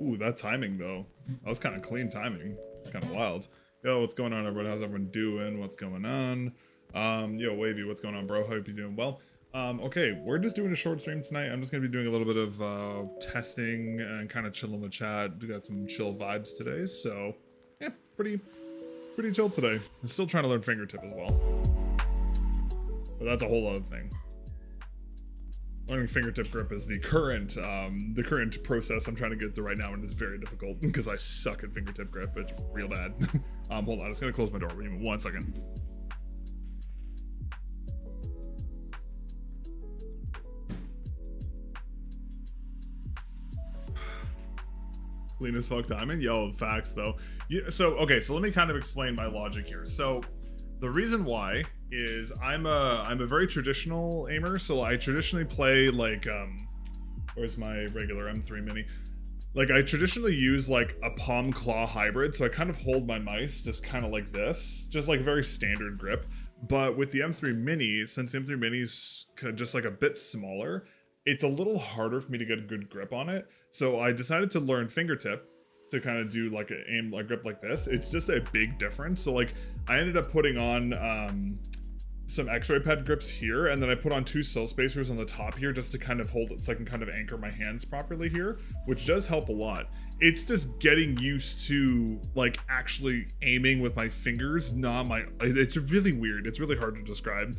Ooh, that timing though. That was kind of clean timing. It's kind of wild. Yo, what's going on, everybody? How's everyone doing? What's going on? Yo, Wavy, what's going on, bro? Hope you're doing well. Okay, we're just doing a short stream tonight. I'm just gonna be doing a little bit of testing and kind of chilling with chat. We got some chill vibes today, so yeah, pretty chill today. I'm still trying to learn fingertip as well, but that's a whole other thing. Learning fingertip grip is the current process I'm trying to get through right now, and it's very difficult because I suck at fingertip grip. It's real bad. Hold on, I'm just gonna close my door. Give me 1 second. Clean as fuck timing. Yo, facts though. Yeah, so okay, so let me kind of explain my logic here. So the reason why is I'm a very traditional aimer, so I traditionally play like where's my regular M3 Mini? Like I traditionally use like a palm claw hybrid, so I kind of hold my mice just kind of like this, just like very standard grip. But with the M3 Mini, since the M3 Mini is just like a bit smaller, it's a little harder for me to get a good grip on it. So I decided to learn fingertip to kind of do like a grip like this. It's just a big difference. So like I ended up putting on some x-ray pad grips here, and then I put on 2 sill spacers on the top here just to kind of hold it so I can kind of anchor my hands properly here, which does help a lot. It's just getting used to like actually aiming with my fingers, it's really weird. It's really hard to describe.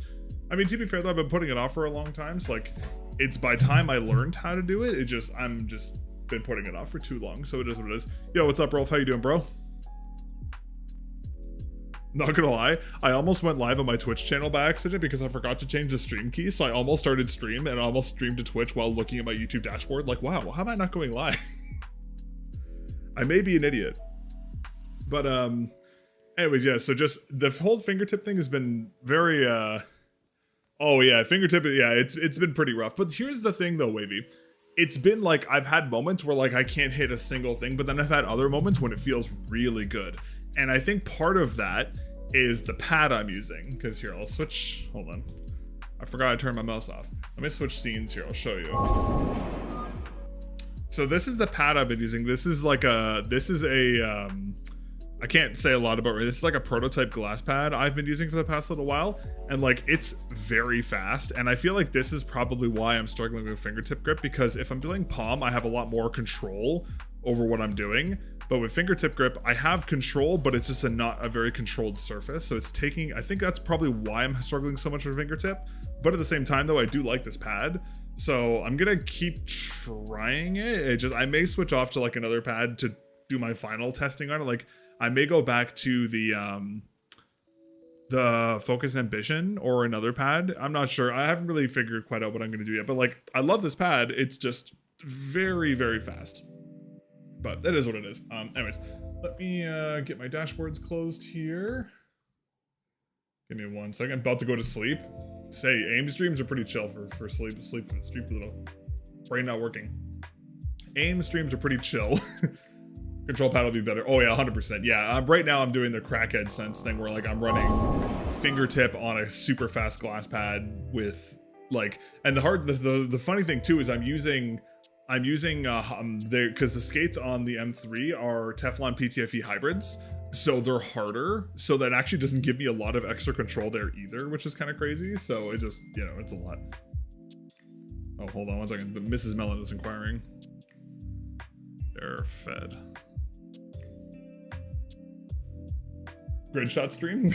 I mean, to be fair though, I've been putting it off for a long time, so like it's by time I learned how to do it, I'm just been putting it off for too long, so it is what it is. Yo, what's up, Rolf? How you doing, bro? Not gonna lie, I almost went live on my Twitch channel by accident because I forgot to change the stream key, so I almost started stream and almost streamed to Twitch while looking at my YouTube dashboard. Like, wow, how am I not going live? I may be an idiot. But anyways, yeah, so just the whole fingertip thing has been very oh yeah, fingertip, yeah, it's been pretty rough. But here's the thing though, Wavy. It's been like, I've had moments where like I can't hit a single thing, but then I've had other moments when it feels really good. And I think part of that is the pad I'm using. Because here, I'll switch, hold on. I forgot I turned my mouse off. Let me switch scenes here, I'll show you. So this is the pad I've been using. This is like I can't say a lot about it. This is like a prototype glass pad I've been using for the past little while. And like, it's very fast. And I feel like this is probably why I'm struggling with fingertip grip, because if I'm doing palm, I have a lot more control over what I'm doing. But with fingertip grip, I have control, but it's just not a very controlled surface. So it's taking, I think that's probably why I'm struggling so much with fingertip. But at the same time though, I do like this pad. So I'm gonna keep trying it. I may switch off to like another pad to do my final testing on it. Like, I may go back to the Focus Ambition or another pad. I'm not sure. I haven't really figured quite out what I'm going to do yet. But like, I love this pad. It's just very, very fast. But that is what it is. Anyways, let me get my dashboards closed here. Give me 1 second. I'm about to go to sleep. Say, aim streams are pretty chill for sleep for little. Brain not working. Aim streams are pretty chill. Control pad will be better. Oh yeah, 100%. Yeah, right now I'm doing the crackhead sense thing where like I'm running fingertip on a super fast glass pad with like, and the funny thing too is I'm using because the skates on the M3 are Teflon PTFE hybrids, so they're harder, so that actually doesn't give me a lot of extra control there either, which is kind of crazy. So it's just, you know, it's a lot. Oh, hold on one second. The Mrs. Mellon is inquiring. They're fed. Grid shot stream?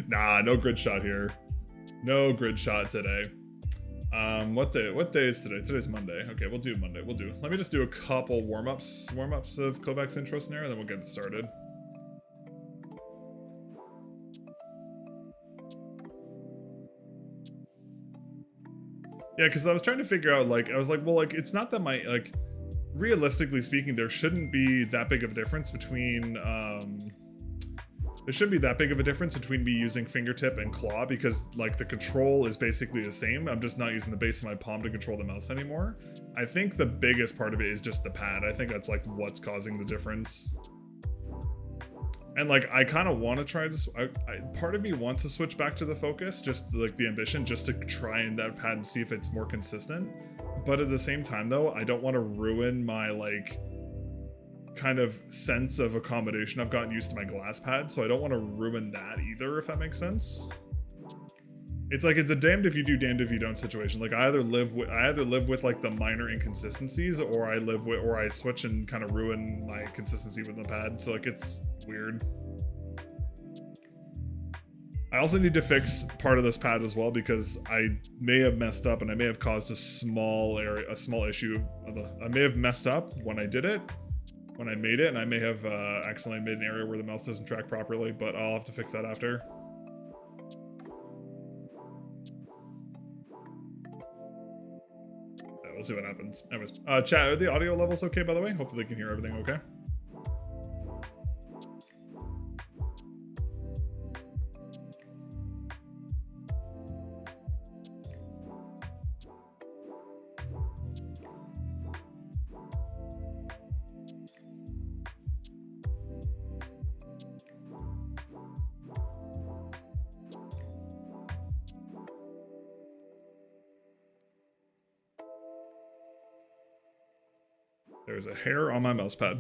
Nah, no grid shot here. No grid shot today. What day is today? Today's Monday. Okay, we'll do Monday. We'll do. Let me just do a couple warm-ups of Kovaak's intro scenario, then we'll get it started. Yeah, because I was trying to figure out, like, I was like, well, like, it's not that my, like, realistically speaking, there shouldn't be that big of a difference between, there shouldn't be that big of a difference between me using fingertip and claw, because, like, the control is basically the same. I'm just not using the base of my palm to control the mouse anymore. I think the biggest part of it is just the pad. I think that's, like, what's causing the difference. And, like, I kind of want to try to, part of me wants to switch back to the focus, just, like, the ambition, just to try and that pad and see if it's more consistent. But at the same time, though, I don't want to ruin my, like, kind of sense of accommodation. I've gotten used to my glass pad, so I don't want to ruin that either, if that makes sense. It's like, it's a damned if you do, damned if you don't situation. Like, I either live with like the minor inconsistencies, or I switch and kind of ruin my consistency with the pad. So, like, it's weird. I also need to fix part of this pad as well, because I may have messed up and I may have caused a small issue. I may have messed up when I did it, when I made it, and I may have accidentally made an area where the mouse doesn't track properly, but I'll have to fix that after. We'll see what happens. Anyways, chat, are the audio levels okay, by the way? Hopefully they can hear everything okay. There's a hair on my mouse pad.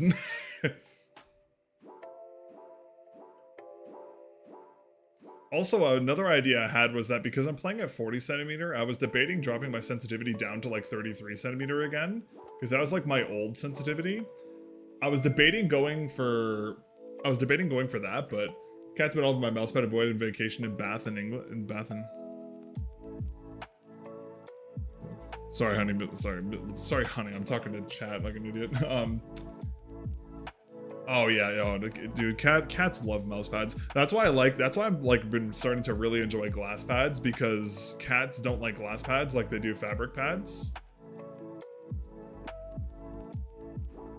Also, another idea I had was that because I'm playing at 40 centimeter, I was debating dropping my sensitivity down to like 33 centimeter again, because that was like my old sensitivity. I was debating going for that, but cat's been all over my mouse pad, avoided vacation in Bath in England, Sorry, honey. Sorry, honey. I'm talking to chat like an idiot. Oh yeah, dude. Cats love mouse pads. That's why I'm like been starting to really enjoy glass pads, because cats don't like glass pads like they do fabric pads.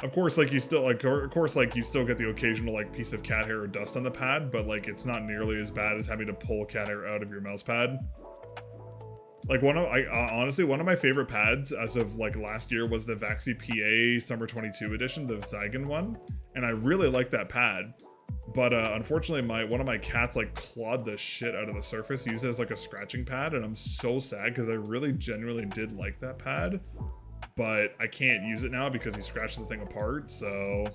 Of course, like you still get the occasional like piece of cat hair or dust on the pad, but like it's not nearly as bad as having to pull cat hair out of your mouse pad. Like honestly, one of my favorite pads as of like last year was the Vaxi PA Summer 22 edition, the Zygon one, and I really like that pad. But unfortunately, one of my cats like clawed the shit out of the surface, used it as like a scratching pad, and I'm so sad because I really genuinely did like that pad, but I can't use it now because he scratched the thing apart. So,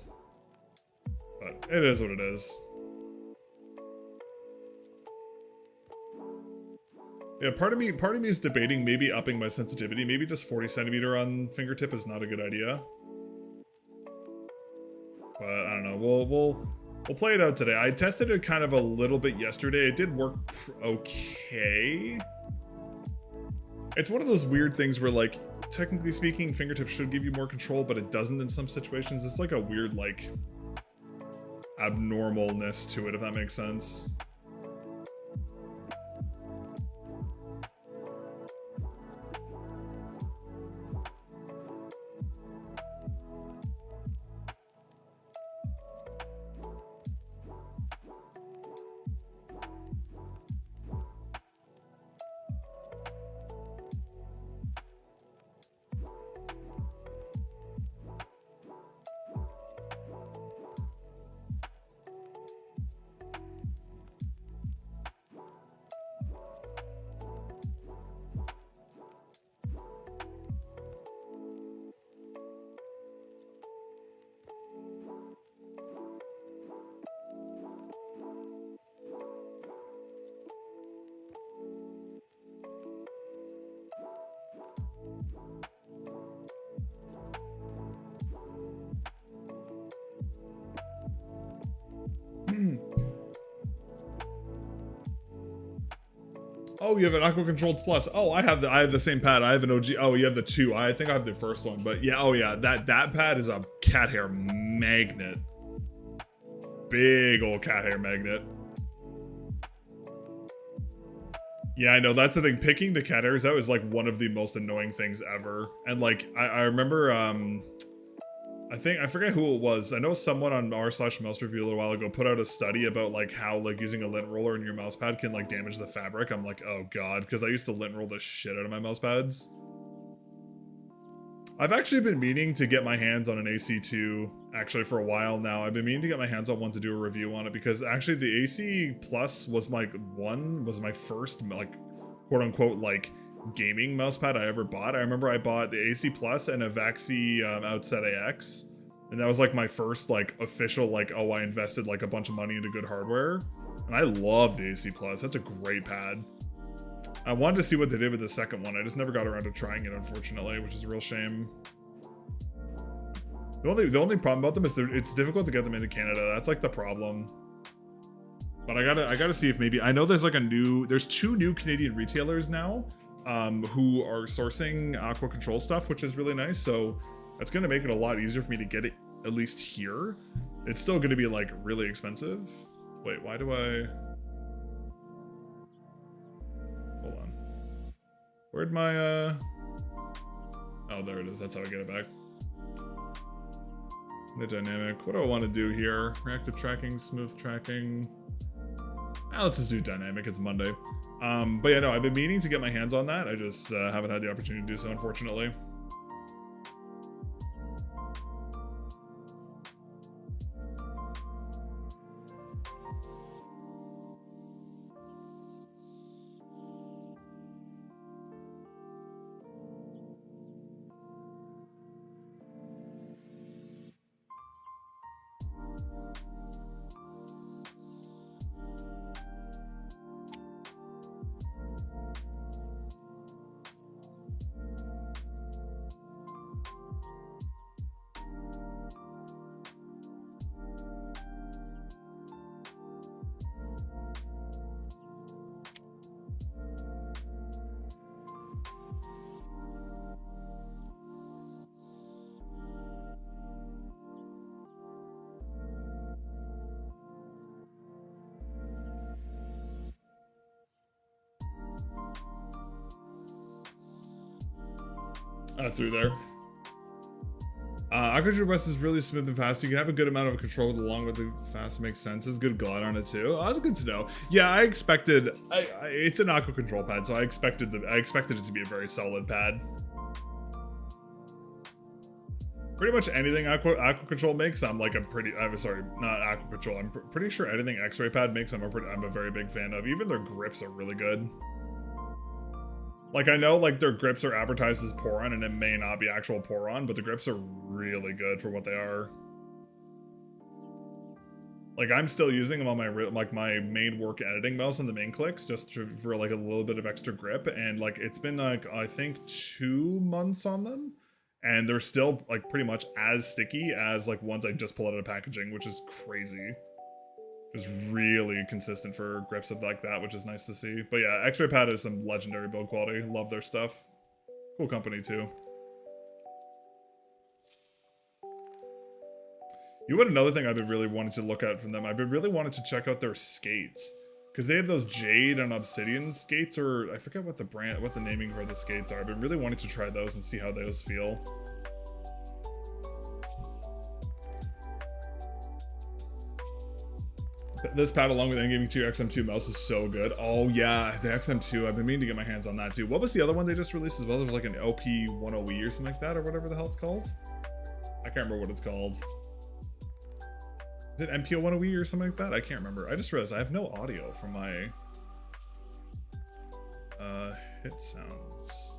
but it is what it is. Yeah, part of me is debating maybe upping my sensitivity. Maybe just 40 centimeter on fingertip is not a good idea. But I don't know. We'll play it out today. I tested it kind of a little bit yesterday. It did work okay. It's one of those weird things where, like, technically speaking, fingertip should give you more control, but it doesn't in some situations. It's like a weird, like, abnormalness to it, if that makes sense. Oh, you have an Aqua Controlled Plus. Oh, I have the same pad. I have an OG. Oh, you have the 2. I think I have the first one. But yeah, oh yeah, that pad is a cat hair magnet. Big old cat hair magnet. Yeah, I know, that's the thing. Picking the cat hairs out is like one of the most annoying things ever. And like, I remember, I forget who it was. I know someone on r/mouse review a little while ago put out a study about like how like using a lint roller in your mouse pad can like damage the fabric. I'm like, oh god, because I used to lint roll the shit out of my mouse pads. I've actually been meaning to get my hands on an AC2 actually for a while now. I've been meaning to get my hands on one to do a review on it because actually the AC Plus was my first like quote unquote like gaming mousepad I ever bought. I remember I bought the AC Plus and a Vaxi Outset AX, and that was like my first like official like, oh, I invested like a bunch of money into good hardware. And I love the AC Plus. That's a great pad. I wanted to see what they did with the second one. I just never got around to trying it, unfortunately, which is a real shame. The only problem about them is it's difficult to get them into Canada. That's like the problem. But I gotta see if maybe, I know there's like there's 2 new Canadian retailers now who are sourcing Aqua Control stuff, which is really nice. So that's gonna make it a lot easier for me to get it at least here. It's still gonna be like really expensive. Wait, why do I? Hold on. Where'd my oh, there it is. That's how I get it back. The dynamic. What do I want to do here? Reactive tracking, smooth tracking. Let's just do dynamic. It's Monday. But yeah, no, I've been meaning to get my hands on that. I just haven't had the opportunity to do so, unfortunately. Through there. Aqua West is really smooth and fast. You can have a good amount of control along with the fast makes sense. It's good glide on it too. Oh, that's good to know. Yeah, I expected. It's an Aqua Control pad, so I expected it to be a very solid pad. Pretty much anything Aqua Control makes, I'm like I'm sorry, not Aqua Control. I'm pretty sure anything X-Ray Pad makes, I'm a very big fan of. Even their grips are really good. Like, I know, like, their grips are advertised as Poron, and it may not be actual Poron, but the grips are really good for what they are. Like, I'm still using them on my main work editing mouse on the main clicks, just for, like, a little bit of extra grip, and, like, it's been, like, I think 2 months on them, and they're still, like, pretty much as sticky as, like, ones I just pull out of packaging, which is crazy. Is really consistent for grips of like that, which is nice to see. But yeah, X-Ray Pad is some legendary build quality. Love their stuff. Cool company too. You know what, another thing I've been really wanting to look at from them? I've been really wanting to check out their skates. Because they have those Jade and Obsidian skates, or I forget what the naming for the skates are. I've been really wanting to try those and see how those feel. This pad along with Endgaming 2 XM2 mouse is so good. Oh yeah, the XM2, I've been meaning to get my hands on that too. What was the other one they just released as well? There was like an LP10E or something like that, or whatever the hell it's called. I can't remember what it's called. Is it MPO10E or something like that? I can't remember. I just realized I have no audio from my hit sounds.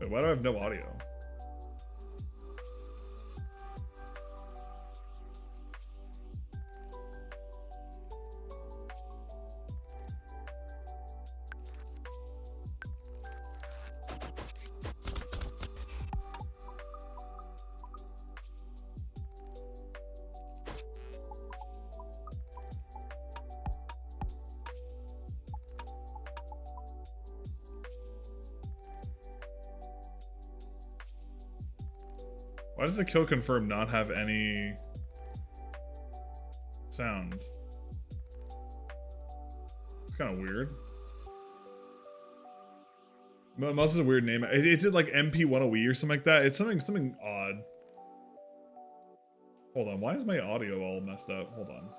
Wait, why do I have no audio? Why does the kill confirm not have any sound? It's kind of weird. Mouse is a weird name. It's like MP1OE or something like that. It's something odd. Hold on, why is my audio all messed up? Hold on.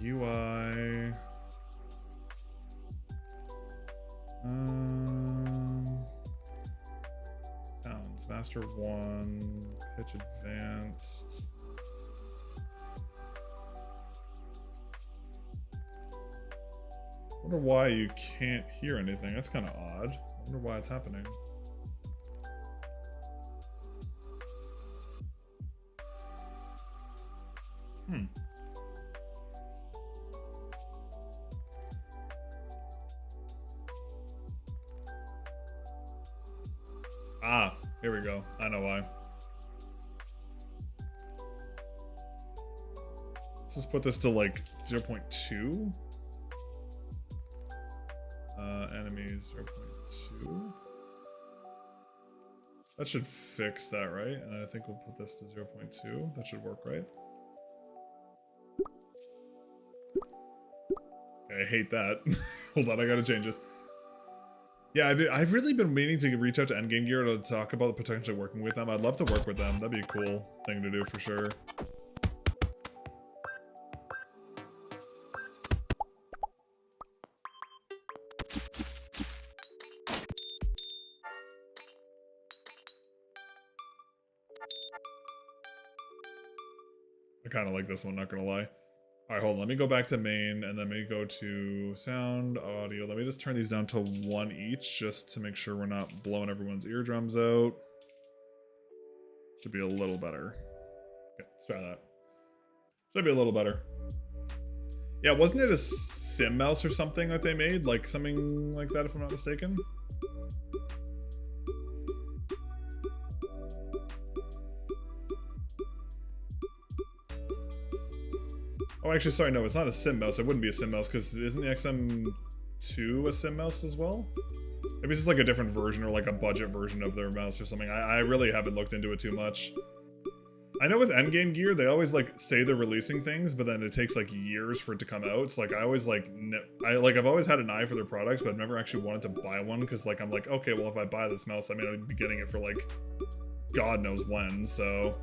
UI. Sounds master 1, pitch advanced. Wonder why you can't hear anything. That's kind of odd. Wonder why it's happening. Ah, here we go. I know why. Let's just put this to like 0.2. Enemies 0.2. That should fix that, right? And I think we'll put this to 0.2. That should work, right? Okay, I hate that. Hold on, I gotta change this. Yeah, I've really been meaning to reach out to Endgame Gear to talk about potentially working with them. I'd love to work with them. That'd be a cool thing to do for sure. I kind of like this one, not gonna lie. All right, hold on. Let me go back to main and then we go to sound, audio. Let me just turn these down to 1 each just to make sure we're not blowing everyone's eardrums out. Should be a little better. Okay, let's try that. Should be a little better. Yeah, wasn't it a sim mouse or something that they made? Like something like that, if I'm not mistaken? Oh, actually, sorry, no, it's not a sim mouse. It wouldn't be a sim mouse because isn't the XM2 a sim mouse as well? Maybe it's just like a different version or like a budget version of their mouse or something. I really haven't looked into it too much. I know with Endgame Gear, they always like say they're releasing things, but then it takes like years for it to come out. It's like I always like I've always had an eye for their products, but I've never actually wanted to buy one because like I'm like, okay, well if I buy this mouse, I mean I'd be getting it for like God knows when. So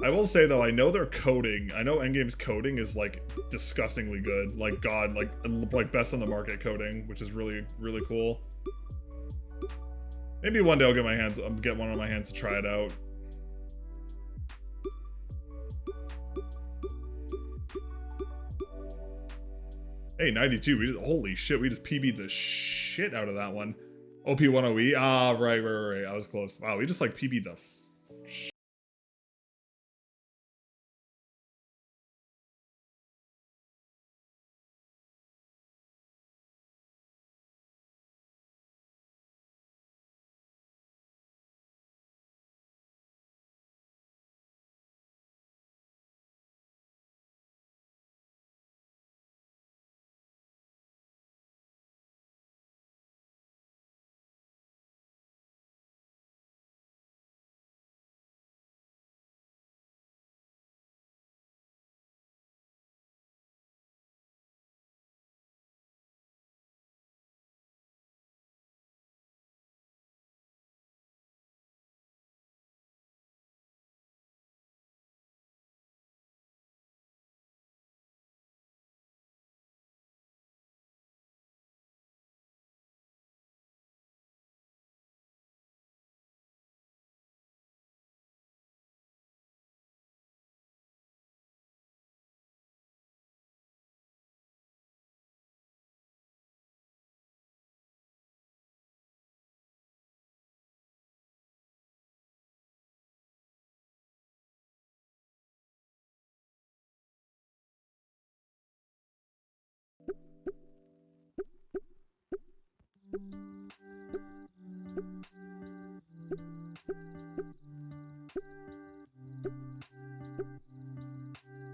I will say though, I know their coding. I know Endgame's coding is like disgustingly good. Like God, like best on the market coding, which is really cool. Maybe one day I'll get one on my hands to try it out. Hey, 92. We just holy shit. We just PB'd the shit out of that one. OP10E. Ah, right. I was close. Wow, we just like PB'd the.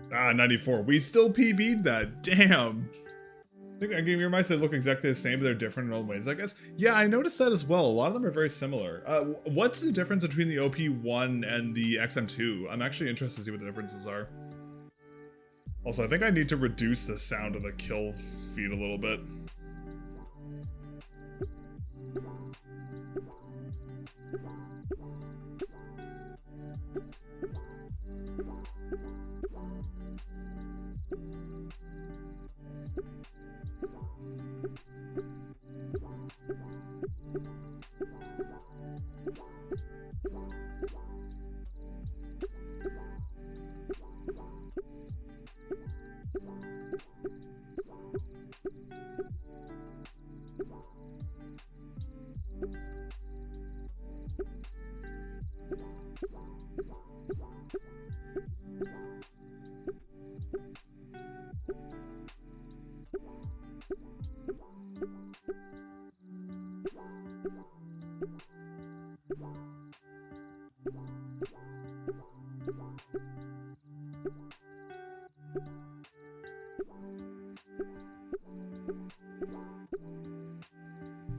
Ah, 94. We still PB'd that. Damn. I think Game Your Mice, they look exactly the same, but they're different in all ways, I guess. Yeah, I noticed that as well. A lot of them are very similar. What's the difference between the OP1 and the XM2? I'm actually interested to see what the differences are. Also, I think I need to reduce the sound of the kill feed a little bit.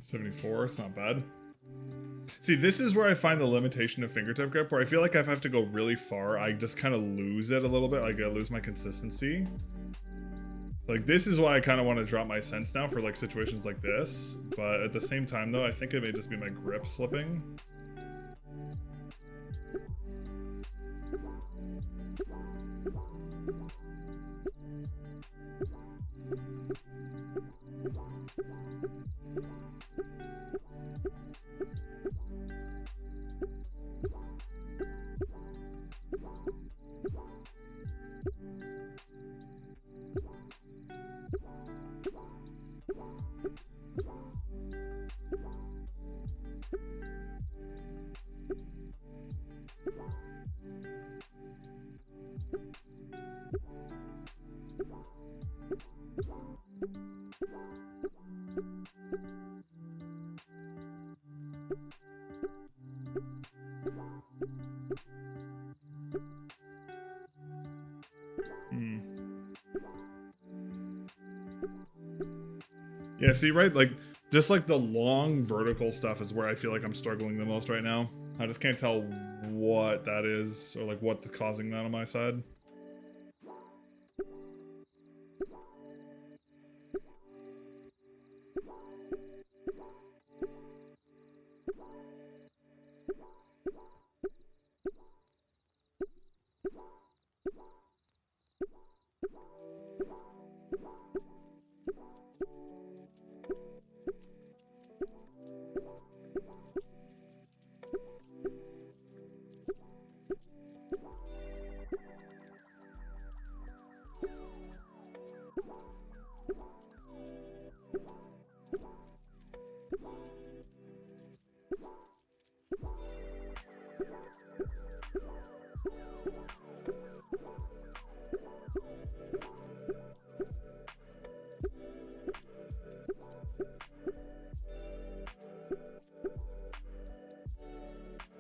$74, it's not bad. See, this is where I find the limitation of fingertip grip, where I feel like if I have to go really far, I just kind of lose it a little bit. Like, I lose my consistency. Like, this is why I kind of want to drop my sense now for, like, situations like this. But at the same time, though, I think it may just be my grip slipping. Yeah, see, right? Like, just like the long vertical stuff is where I feel like I'm struggling the most right now. I just can't tell what that is or like what's causing that on my side.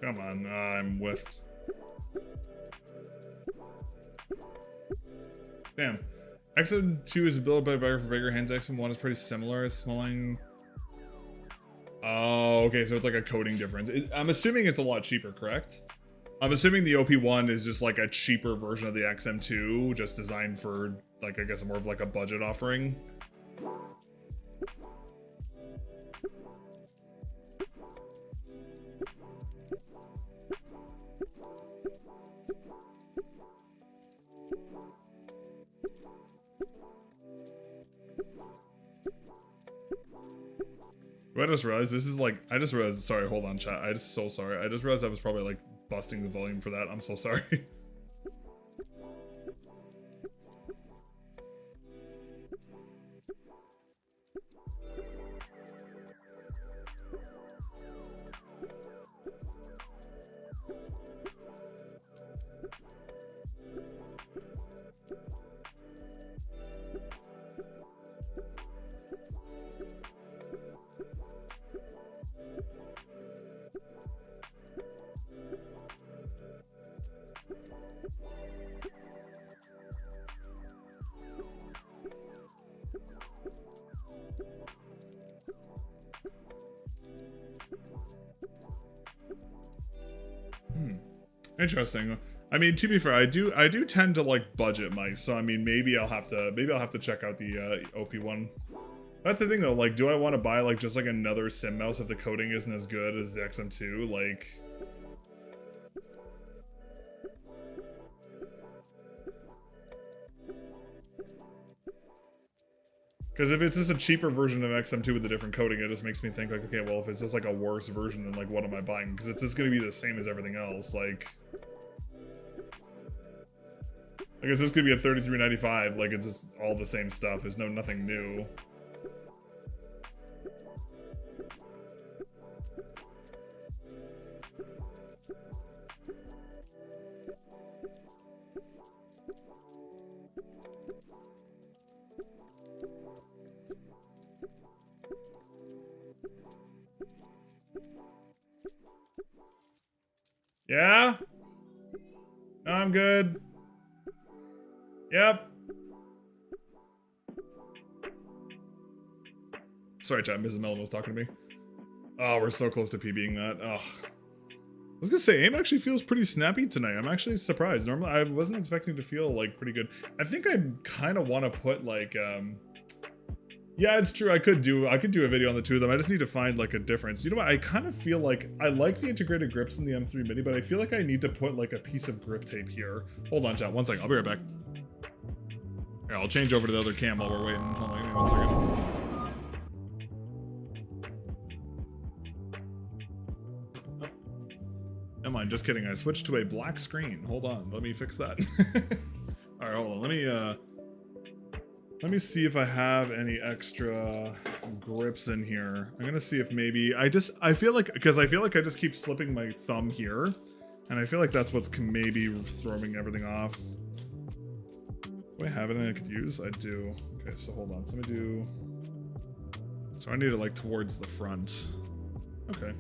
Come on, I'm whiffed. Damn. XM2 is built by bigger for bigger hands. XM1 is pretty similar as smalling. Oh, okay, so it's like a coding difference. I'm assuming it's a lot cheaper, correct? I'm assuming the OP1 is just like a cheaper version of the XM2, just designed for, like, I guess more of like a budget offering. I just realized this is like, I just realized, sorry, hold on chat, so sorry. I just realized I was probably like busting the volume for that. I'm so sorry. Interesting. I mean, to be fair, I do tend to like budget mice, so I mean, maybe I'll have to check out the OP one. That's the thing though, like, do I want to buy like just like another sim mouse if the coding isn't as good as the XM2? Like, because if it's just a cheaper version of XM2 with a different coding, it just makes me think like, okay, well, if it's just like a worse version, then like, what am I buying? Because it's just gonna be the same as everything else, like it's just gonna be a $33.95, like it's just all the same stuff. There's nothing new. Yeah? No, I'm good. Yep. Sorry, chat. Mrs. Mellon was talking to me. Oh, we're so close to PBing that. Ugh. I was gonna say, aim actually feels pretty snappy tonight. I'm actually surprised. Normally, I wasn't expecting to feel, like, pretty good. I think I kind of want to put, like, yeah, it's true. I could do a video on the two of them. I just need to find, like, a difference. You know what? I kind of feel like I like the integrated grips in the M3 Mini, but I feel like I need to put, like, a piece of grip tape here. Hold on, chat. One second. I'll be right back. Here, I'll change over to the other cam while we're waiting. Hold on, give me 1 second. Never mind, just kidding. I switched to a black screen. Hold on, let me fix that. All right, hold on. Let me see if I have any extra grips in here. I'm gonna see if maybe I feel like I just keep slipping my thumb here, and I feel like that's what's maybe throwing everything off. Do I have anything I could use? I do. Okay, so hold on. So let me do. So I need it like towards the front. Okay.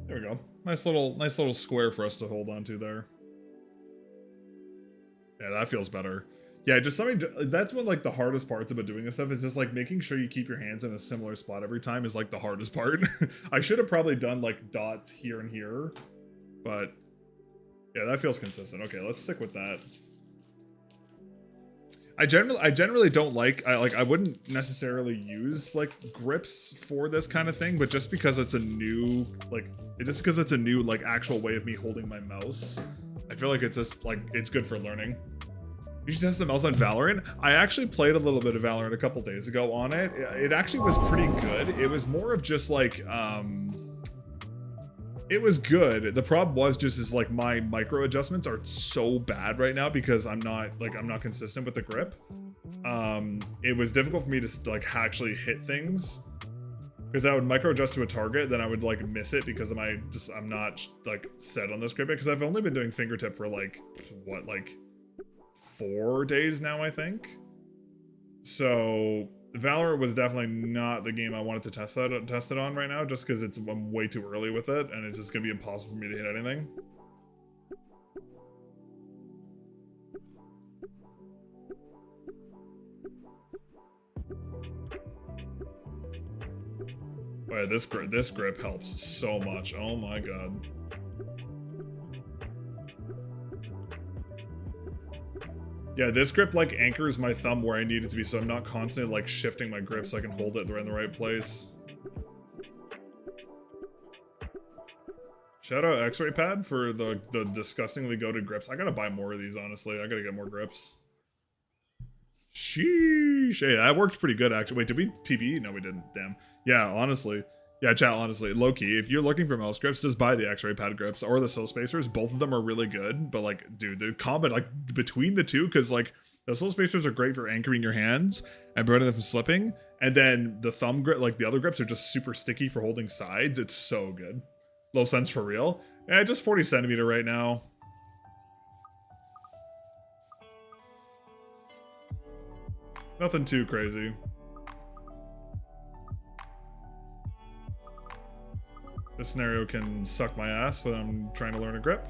There we go. Nice little square for us to hold on to there. Yeah, that feels better. Yeah, just something. That's one like the hardest parts about doing this stuff is just like making sure you keep your hands in a similar spot every time is like the hardest part. I should have probably done like dots here and here, but yeah, that feels consistent. Okay, let's stick with that. I generally don't like I wouldn't necessarily use like grips for this kind of thing, but just because it's a new like actual way of me holding my mouse, I feel like it's just like it's good for learning. You should test the mouse on Valorant. I actually played a little bit of Valorant a couple days ago on it. It actually was pretty good. It was more of just like it was good. The problem was just is like my micro adjustments are so bad right now because I'm not consistent with the grip. It was difficult for me to like actually hit things because I would micro adjust to a target, then I would like miss it because I'm not like set on this grip because I've only been doing fingertip for like what, like 4 days now, I think. So Valorant was definitely not the game I wanted to test it on right now, just because I'm way too early with it, and it's just gonna be impossible for me to hit anything. Oh yeah, this grip helps so much. Oh my god. Yeah, this grip like anchors my thumb where I need it to be, so I'm not constantly like shifting my grip so I can hold it in the right place. Shout out X-Ray Pad for the disgustingly goated grips. I gotta buy more of these, honestly. I gotta get more grips. Sheesh. Hey, that worked pretty good, actually. Wait, did we PB? No, we didn't. Damn. Yeah, honestly. Yeah, chat, honestly. Low-key, if you're looking for mouse grips, just buy the X-Ray Pad grips or the Soul Spacers. Both of them are really good, but, like, dude, the combat, like, between the two, because, like, the Soul Spacers are great for anchoring your hands and preventing them from slipping, and then the thumb grip, like, the other grips are just super sticky for holding sides. It's so good. Low sense for real. Yeah, just 40 centimeter right now. Nothing too crazy. This scenario can suck my ass when I'm trying to learn a grip.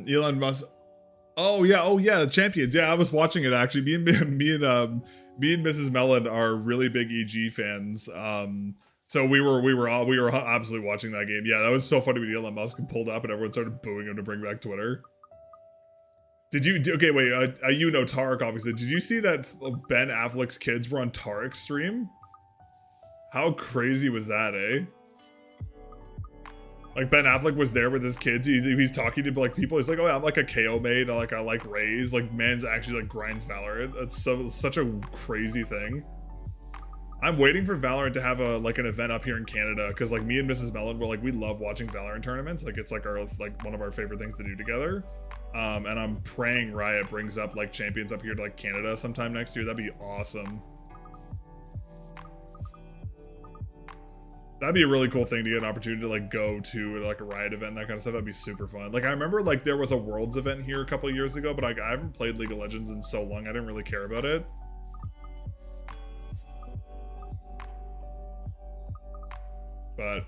Elon Musk. Oh yeah, the Champions. Yeah, I was watching it actually. Me and Mrs. Mellon are really big EG fans. So we were absolutely watching that game. Yeah, that was so funny when Elon Musk pulled up and everyone started booing him to bring back Twitter. Did you? Okay, wait. You know Tarek obviously. Did you see that Ben Affleck's kids were on Tarek's stream? How crazy was that, eh? Like Ben Affleck was there with his kids. He's talking to like people. He's like, "Oh, yeah, I'm like a KO maid. I like Raze. Like man's actually like grinds Valorant." That's such a crazy thing. I'm waiting for Valorant to have an event up here in Canada because like me and Mrs. Mellon were like we love watching Valorant tournaments. Like it's like one of our favorite things to do together. And I'm praying Riot brings up like champions up here to like Canada sometime next year. That'd be awesome. That'd be a really cool thing to get an opportunity to like go to like a Riot event, that kind of stuff. That'd be super fun. Like I remember like there was a Worlds event here a couple of years ago, but like I haven't played League of Legends in so long. I didn't really care about it. But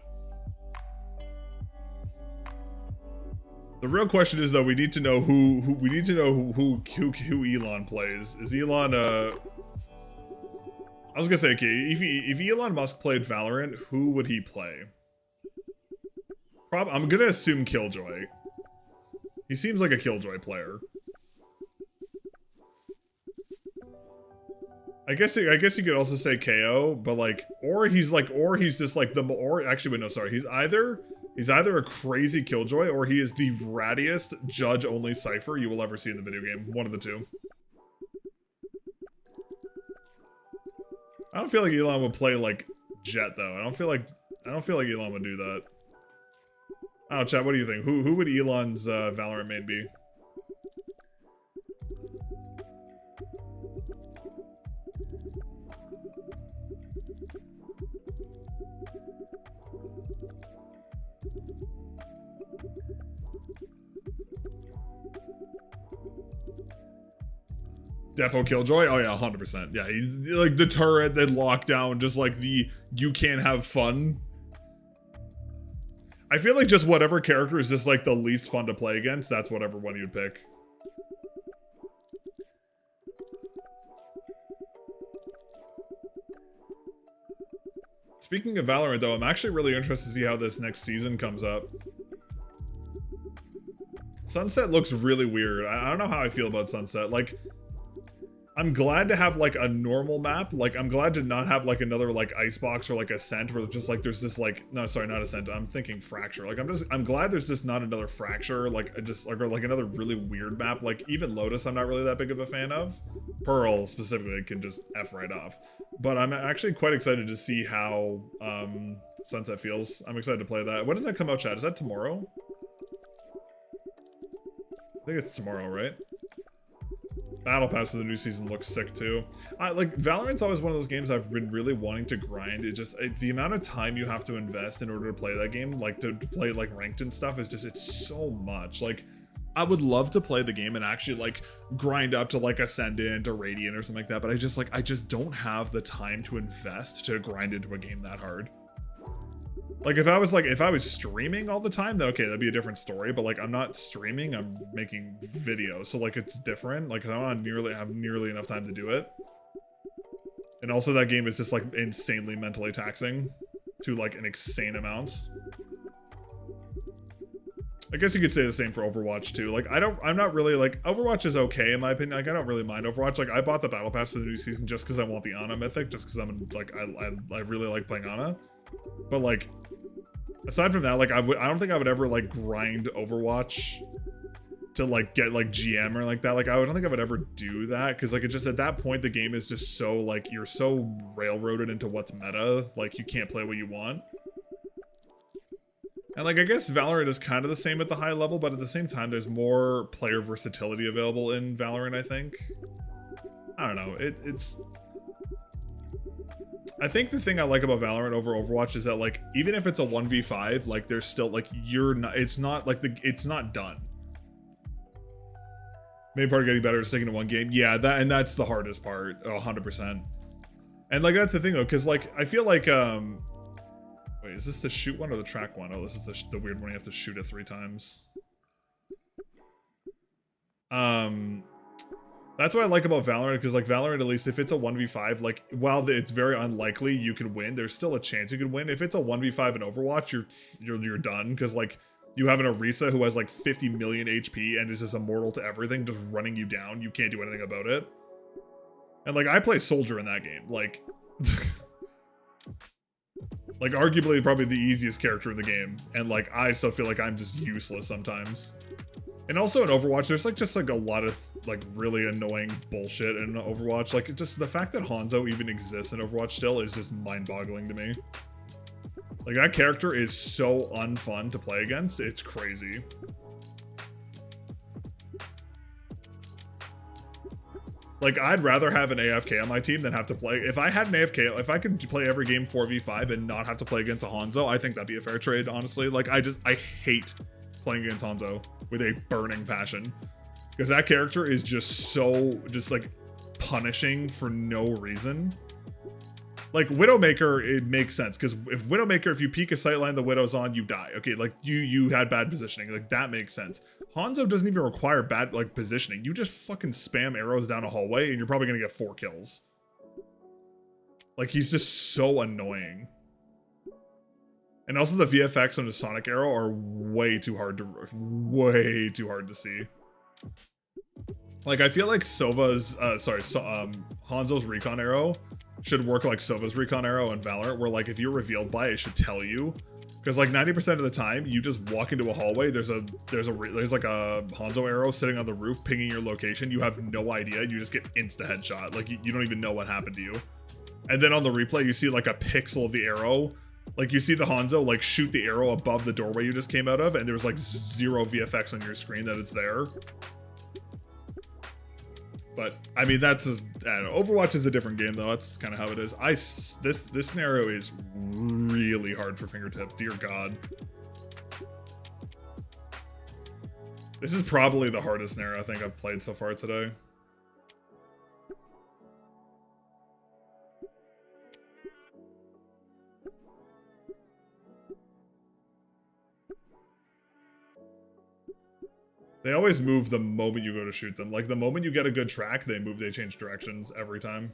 the real question is though, we need to know who Elon plays. Is Elon I was gonna say, okay, if Elon Musk played Valorant, who would he play? I'm gonna assume Killjoy. He seems like a Killjoy player. I guess you could also say KO, but like, or he's just like actually wait, no, sorry, he's either a crazy Killjoy or he is the rattiest judge-only Cypher you will ever see in the video game. One of the two. I don't feel like Elon would play like Jet though. I don't feel like Elon would do that. I don't know, chat, what do you think? Who would Elon's Valorant main be? Defo Killjoy? Oh yeah, 100%. Yeah, he's like the turret, the lockdown, just like the you can't have fun. I feel like just whatever character is just like the least fun to play against, that's whatever one you'd pick. Speaking of Valorant though, I'm actually really interested to see how this next season comes up. Sunset looks really weird. I don't know how I feel about Sunset. Like, I'm glad to have like a normal map. Like I'm glad to not have like another like Icebox or like Ascent where just like there's this like, no, sorry, not Ascent. I'm thinking Fracture. Like I'm glad there's just not another Fracture, like or like another really weird map. Like even Lotus I'm not really that big of a fan of. Pearl specifically can just F right off. But I'm actually quite excited to see how Sunset feels. I'm excited to play that. When does that come out, chat? Is that tomorrow? I think it's tomorrow, right? Battle Pass for the new season looks sick too. Like Valorant's always one of those games I've been really wanting to grind. The amount of time you have to invest in order to play that game, like to play like ranked and stuff, is just, it's so much. Like I would love to play the game and actually like grind up to like Ascendant or Radiant or something like that, but I just don't have the time to invest to grind into a game that hard. Like if I was streaming all the time, then okay, that'd be a different story. But like I'm not streaming, I'm making videos, so like it's different. Like I don't have nearly enough time to do it. And also that game is just like insanely mentally taxing to like an insane amount. I guess you could say the same for Overwatch too. Like I'm not really like, Overwatch is okay in my opinion. Like I don't really mind Overwatch. Like I bought the Battle Pass for the new season just because I want the Ana mythic, just because I'm like I really like playing Ana. But like aside from that, like I don't think I would ever like grind Overwatch to like get like GM or like that. Like I don't think I would ever do that because like it just at that point the game is just so like you're so railroaded into what's meta, like you can't play what you want. And like I guess Valorant is kind of the same at the high level, but at the same time there's more player versatility available in Valorant, I think. I don't know. It's I think the thing I like about Valorant over Overwatch is that like even if it's a 1v5, like there's still like you're not it's not like it's not done. Maybe part of getting better is sticking to one game. Yeah, that's the hardest part, 100%. And like that's the thing though, because like I feel like wait, is this the shoot one or the track one? Oh, this is the weird one you have to shoot it 3 times. That's what I like about Valorant, because like Valorant, at least if it's a 1v5, like while it's very unlikely you can win, there's still a chance you can win. If it's a 1v5 in Overwatch, you're done, because like you have an Orisa who has like 50 million HP and is just immortal to everything, just running you down. You can't do anything about it. And like I play Soldier in that game, like like arguably probably the easiest character in the game, and like I still feel like I'm just useless sometimes. And also in Overwatch, there's like just like a lot of like really annoying bullshit in Overwatch. Like just the fact that Hanzo even exists in Overwatch still is just mind-boggling to me. Like that character is so unfun to play against, it's crazy. Like I'd rather have an AFK on my team than have to play. If I had an AFK, if I could play every game 4v5 and not have to play against a Hanzo, I think that'd be a fair trade, honestly. Like I hate playing against Hanzo with a burning passion, because that character is just so like punishing for no reason. Like Widowmaker, it makes sense, because if Widowmaker, if you peek a sightline the Widow's on, you die. Okay, like you had bad positioning, like that makes sense. Hanzo doesn't even require bad like positioning. You just fucking spam arrows down a hallway and you're probably gonna get 4 kills. Like he's just so annoying. And also the VFX on the Sonic arrow are way too hard to see. Like I feel like Sova's Hanzo's recon arrow should work like Sova's recon arrow in Valorant, where like if you're revealed by it, it should tell you. Because like 90% of the time, you just walk into a hallway, there's like a Hanzo arrow sitting on the roof pinging your location. You have no idea, you just get insta headshot. Like you don't even know what happened to you. And then on the replay, you see like a pixel of the arrow. Like you see the Hanzo like shoot the arrow above the doorway you just came out of, and there's like 0 VFX on your screen that it's there. But I mean, that's just, I don't know. Overwatch is a different game though. That's kind of how it is. This scenario is really hard for Fingertip. Dear God. This is probably the hardest scenario I think I've played so far today. They always move the moment you go to shoot them. Like the moment you get a good track, they change directions every time.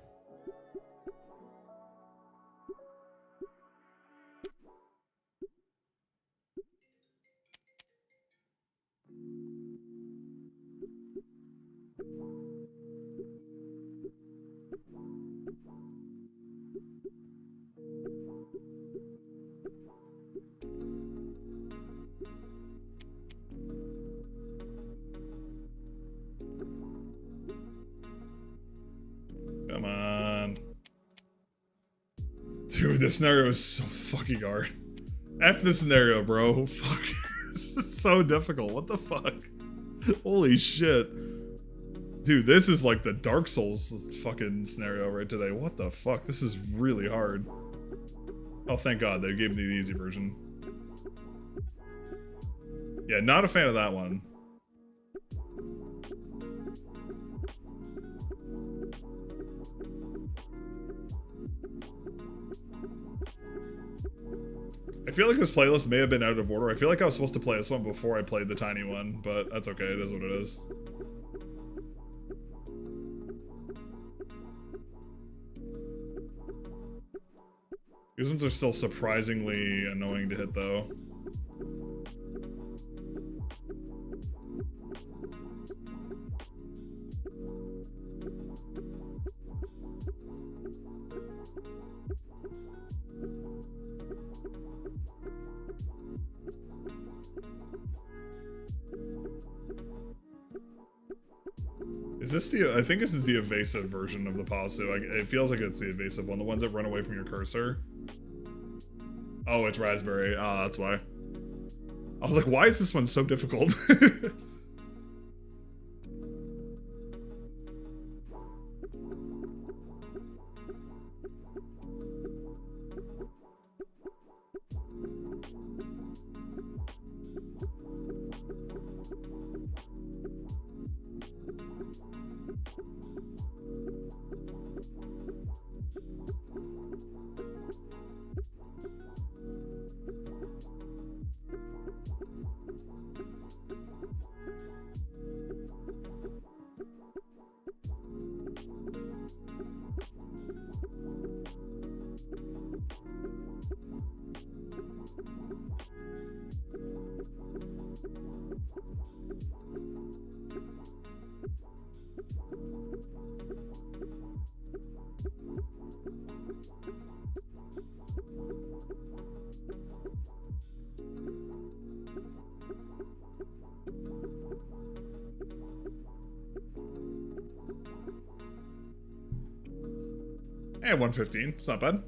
Come on. Dude, this scenario is so fucking hard. F this scenario, bro. Fuck. This is so difficult. What the fuck? Holy shit. Dude, this is like the Dark Souls fucking scenario right today. What the fuck? This is really hard. Oh, thank God they gave me the easy version. Yeah, not a fan of that one. I feel like this playlist may have been out of order. I feel like I was supposed to play this one before I played the tiny one, but that's okay. It is what it is. These ones are still surprisingly annoying to hit, though. Is this the, I think this is the evasive version of the Pasu. It feels like it's the evasive one, the ones that run away from your cursor. Oh, it's raspberry. Oh, that's why. I was like, why is this one so difficult? And 115. It's not bad.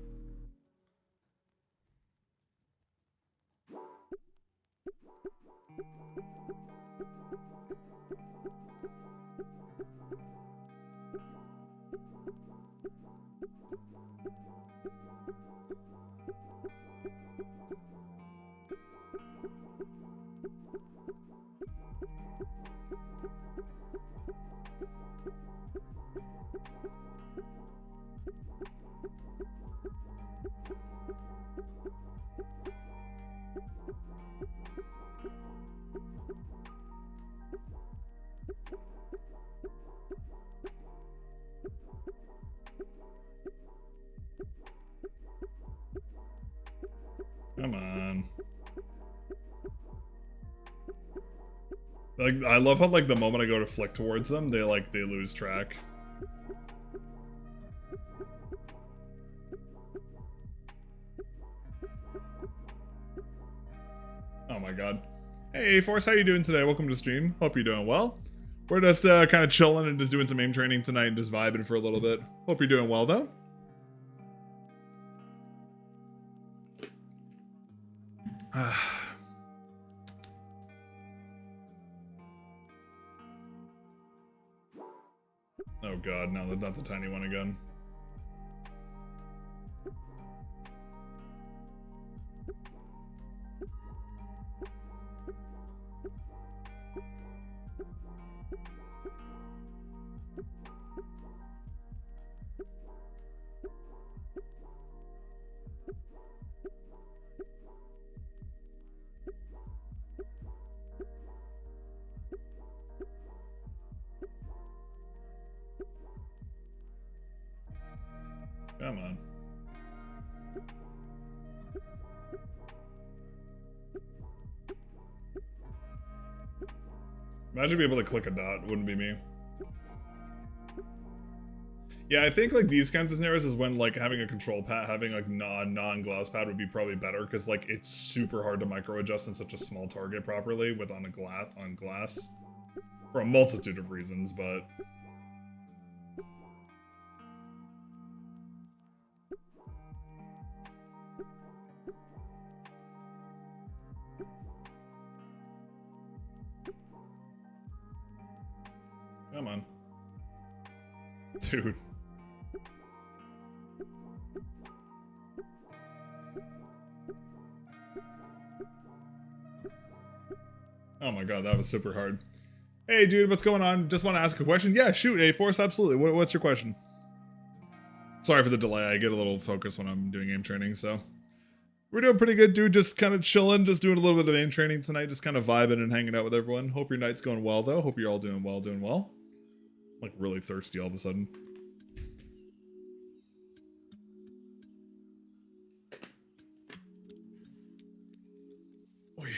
Come on. Like, I love how, like, the moment I go to flick towards them, they lose track. Oh my god. Hey, Force, how you doing today? Welcome to stream. Hope you're doing well. We're just kind of chilling and just doing some aim training tonight and just vibing for a little bit. Hope you're doing well, though. Oh god, no, not the tiny one again. Come on. Imagine being able to click a dot. Wouldn't be me. Yeah, I think like these kinds of scenarios is when like having a control pad, having like non-glass pad would be probably better because like it's super hard to micro adjust in such a small target properly with on glass for a multitude of reasons, but. Come on. Dude. Oh my god, that was super hard. Hey dude, what's going on? Just want to ask a question? Yeah, shoot, A-Force, absolutely. What's your question? Sorry for the delay, I get a little focused when I'm doing aim training, so. We're doing pretty good, dude. Just kind of chilling, just doing a little bit of aim training tonight, just kind of vibing and hanging out with everyone. Hope your night's going well, though. Hope you're all doing well, Like, really thirsty all of a sudden. Oh, yeah.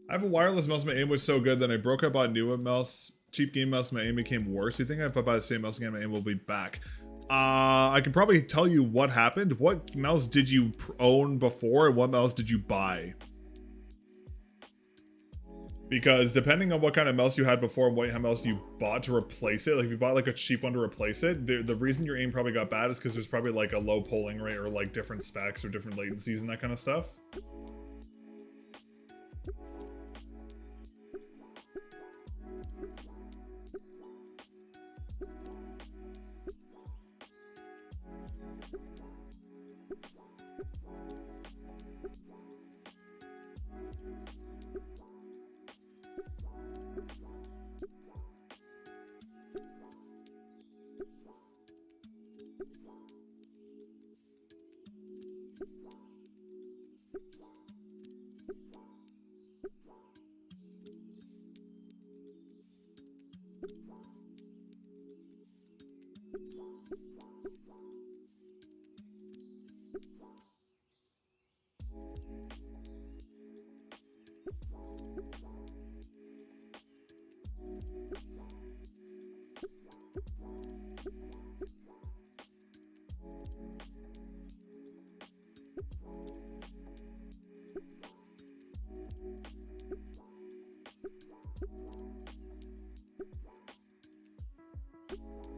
I have a wireless mouse, my aim was so good, then I broke up on a new mouse. Cheap game mouse, my aim became worse. You think if I buy the same mouse again, my aim will be back? I can probably tell you what happened. What mouse did you own before, and what mouse did you buy? Because depending on what kind of mouse you had before and what mouse you bought to replace it, like if you bought like a cheap one to replace it, the reason your aim probably got bad is because there's probably like a low polling rate or like different specs or different latencies and that kind of stuff.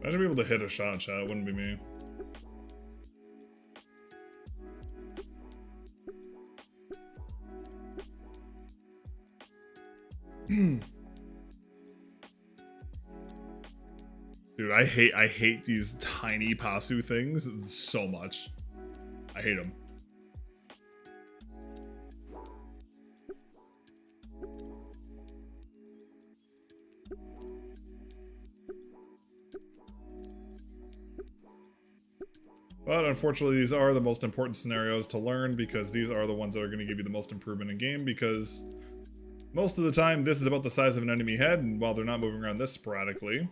Imagine being able to hit a shot, chat. It wouldn't be me. Dude, I hate these tiny Pasu things so much. I hate them. But unfortunately, these are the most important scenarios to learn because these are the ones that are going to give you the most improvement in game, because most of the time this is about the size of an enemy head, and while they're not moving around this sporadically,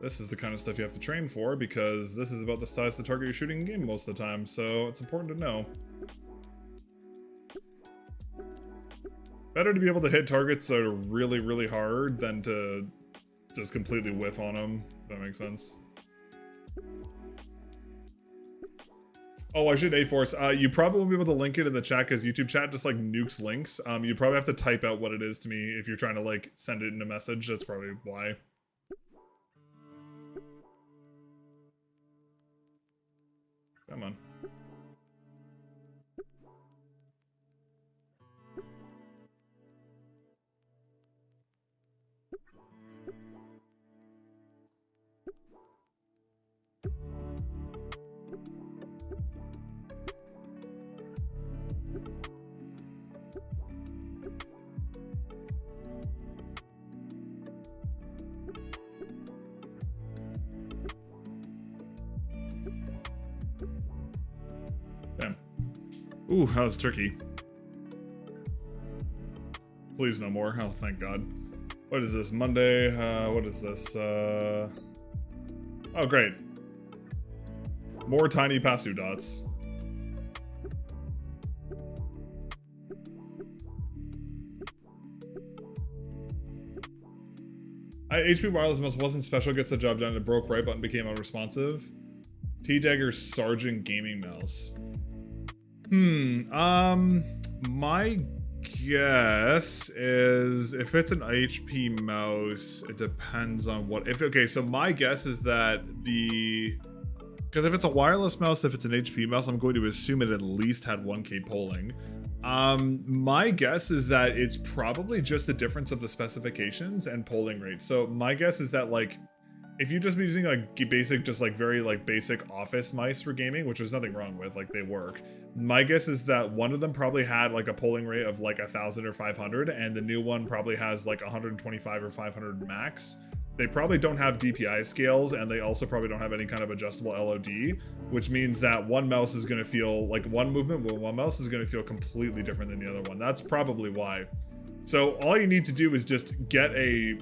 this is the kind of stuff you have to train for because this is about the size of the target you're shooting in game most of the time, so it's important to know. Better to be able to hit targets that are really, really hard than to just completely whiff on them, if that makes sense. Oh, I should A-Force. You probably won't be able to link it in the chat because YouTube chat just like nukes links. You probably have to type out what it is to me if you're trying to like send it in a message. That's probably why. Come on. Damn. Ooh, that was tricky. Please no more. Oh, thank God. What is this? Monday? What is this? Oh, great. More tiny Pasu dots. HP Wireless Mouse wasn't special, gets the job done, it broke right button, became unresponsive. T-Dagger Sergeant Gaming Mouse. My guess is if it's an HP mouse, it depends on what, okay, so my guess is that because if it's a wireless mouse, if it's an HP mouse, I'm going to assume it at least had 1K polling. My guess is that it's probably just the difference of the specifications and polling rate. So my guess is that like, if you just be using like basic, just like very like basic office mice for gaming, which there's nothing wrong with, like they work. My guess is that one of them probably had like a polling rate of like 1,000 or 500, and the new one probably has like 125 or 500 max. They probably don't have DPI scales, and they also probably don't have any kind of adjustable LOD, which means that one mouse is going to feel like one movement with one mouse is going to feel completely different than the other one. That's probably why. So all you need to do is just get a,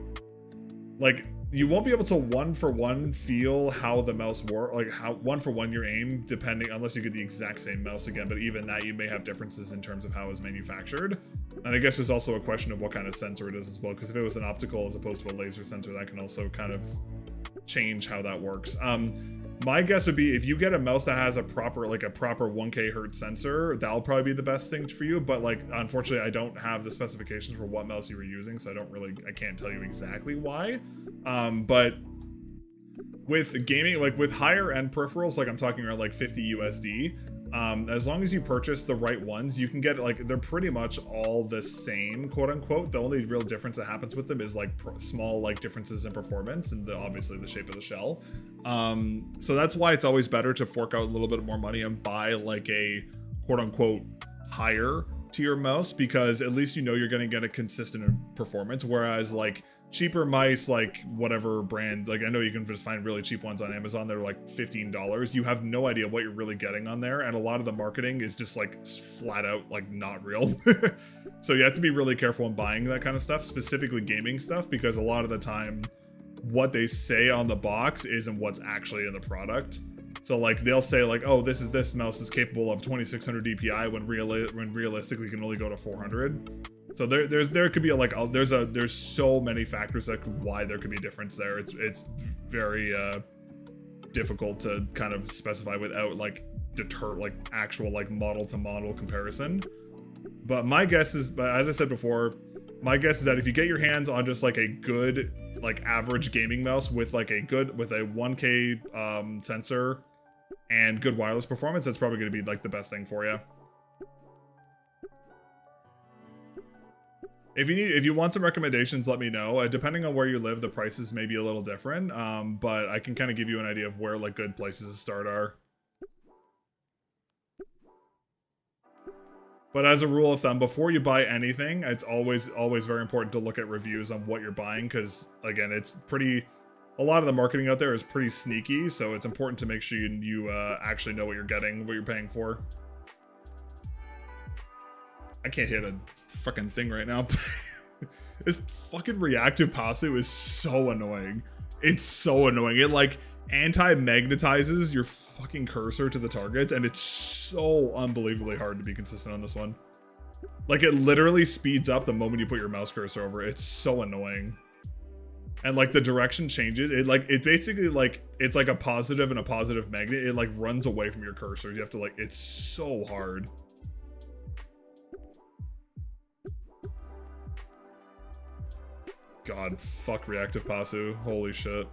like, you won't be able to one-for-one feel how the mouse works, like how one-for-one your aim, depending, unless you get the exact same mouse again, but even that you may have differences in terms of how it's manufactured. And I guess there's also a question of what kind of sensor it is as well, because if it was an optical as opposed to a laser sensor, that can also kind of change how that works. My guess would be if you get a mouse that has a proper 1K hertz sensor, that'll probably be the best thing for you. But like, unfortunately, I don't have the specifications for what mouse you were using, so I can't tell you exactly why. But with gaming, like with higher end peripherals, like I'm talking around like 50 USD, as long as you purchase the right ones, you can get like, they're pretty much all the same, quote unquote. The only real difference that happens with them is like small like differences in performance and obviously the shape of the shell. So that's why it's always better to fork out a little bit more money and buy like a quote unquote higher tier mouse, because at least you know you're going to get a consistent performance. Whereas like cheaper mice, like whatever brand, like I know you can just find really cheap ones on Amazon that are like $15. You have no idea what you're really getting on there, and a lot of the marketing is just like flat out like not real. So you have to be really careful when buying that kind of stuff, specifically gaming stuff, because a lot of the time what they say on the box isn't what's actually in the product. So like they'll say like, oh, this mouse is capable of 2600 DPI when realistically can only go to 400. So there could be there's so many factors why there could be a difference there. It's very difficult to kind of specify without like actual like model to model comparison. But my guess is, as I said before, my guess is that if you get your hands on just like a good like average gaming mouse with a 1K sensor and good wireless performance, that's probably going to be like the best thing for you. If you want some recommendations, let me know. Depending on where you live, the prices may be a little different, but I can kind of give you an idea of where like good places to start are. But as a rule of thumb, before you buy anything, it's always very important to look at reviews on what you're buying, because again, a lot of the marketing out there is pretty sneaky, so it's important to make sure you actually know what you're getting, what you're paying for. I can't hit a fucking thing right now. This fucking reactive passive is so annoying. It's so annoying. It like anti-magnetizes your fucking cursor to the targets, and it's so unbelievably hard to be consistent on this one. Like it literally speeds up the moment you put your mouse cursor over it. It's so annoying. And like the direction changes. It basically like, it's like a positive and a positive magnet. It like runs away from your cursor. You have to like, it's so hard. God, fuck reactive passive. Holy shit.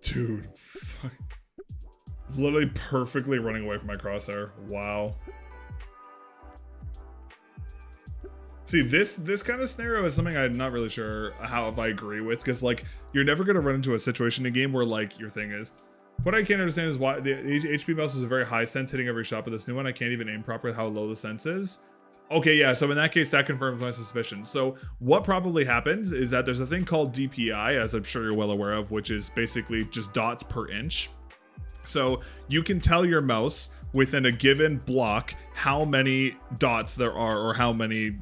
Dude, fuck. It's literally perfectly running away from my crosshair. Wow. See, this kind of scenario is something I'm not really sure if I agree with, because like you're never gonna run into a situation in a game where like your thing is. What I can't understand is why the HP mouse was a very high sense hitting every shot, but this new one I can't even aim properly how low the sense is. Okay, yeah, so in that case, that confirms my suspicion. So what probably happens is that there's a thing called DPI, as I'm sure you're well aware of, which is basically just dots per inch. So you can tell your mouse within a given block how many dots there are, or how many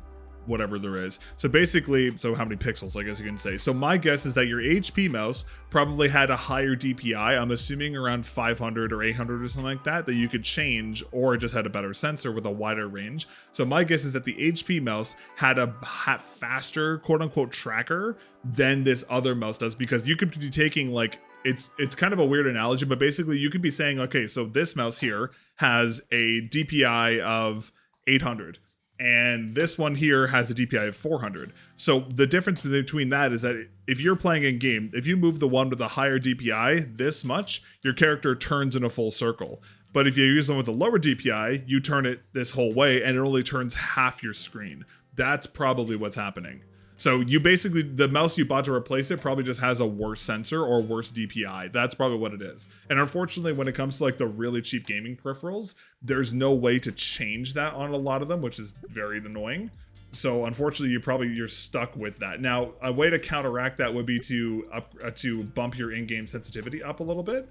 whatever there is. So basically, so how many pixels, I guess you can say. So my guess is that your HP mouse probably had a higher DPI. I'm assuming around 500 or 800 or something like that you could change, or it just had a better sensor with a wider range. So my guess is that the HP mouse had a faster quote unquote tracker than this other mouse does, because you could be taking like, it's kind of a weird analogy, but basically you could be saying, okay, so this mouse here has a DPI of 800. And this one here has a DPI of 400. So the difference between that is that if you're playing in game, if you move the one with a higher DPI this much, your character turns in a full circle. But if you use one with a lower DPI, you turn it this whole way and it only turns half your screen. That's probably what's happening. So you basically, the mouse you bought to replace it probably just has a worse sensor or worse DPI. That's probably what it is. And unfortunately, when it comes to like the really cheap gaming peripherals, there's no way to change that on a lot of them, which is very annoying. So unfortunately, you're stuck with that. Now, a way to counteract that would be to bump your in-game sensitivity up a little bit.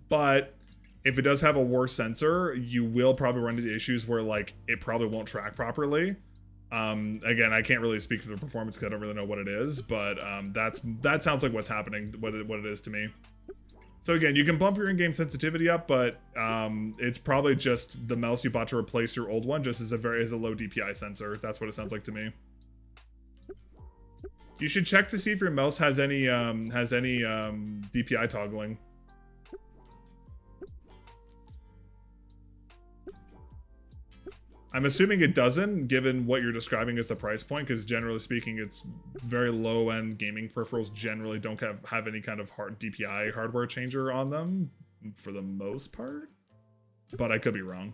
But if it does have a worse sensor, you will probably run into issues where like it probably won't track properly. Again, I can't really speak for the performance because I don't really know what it is, but that sounds like what's happening, what it is to me. So again, you can bump your in-game sensitivity up, but it's probably just the mouse you bought to replace your old one just is a low DPI sensor. That's what it sounds like to me. You should check to see if your mouse has any DPI toggling. I'm assuming it doesn't, given what you're describing as the price point, because generally speaking, it's very low-end gaming peripherals generally don't have any kind of DPI hardware changer on them, for the most part. But I could be wrong.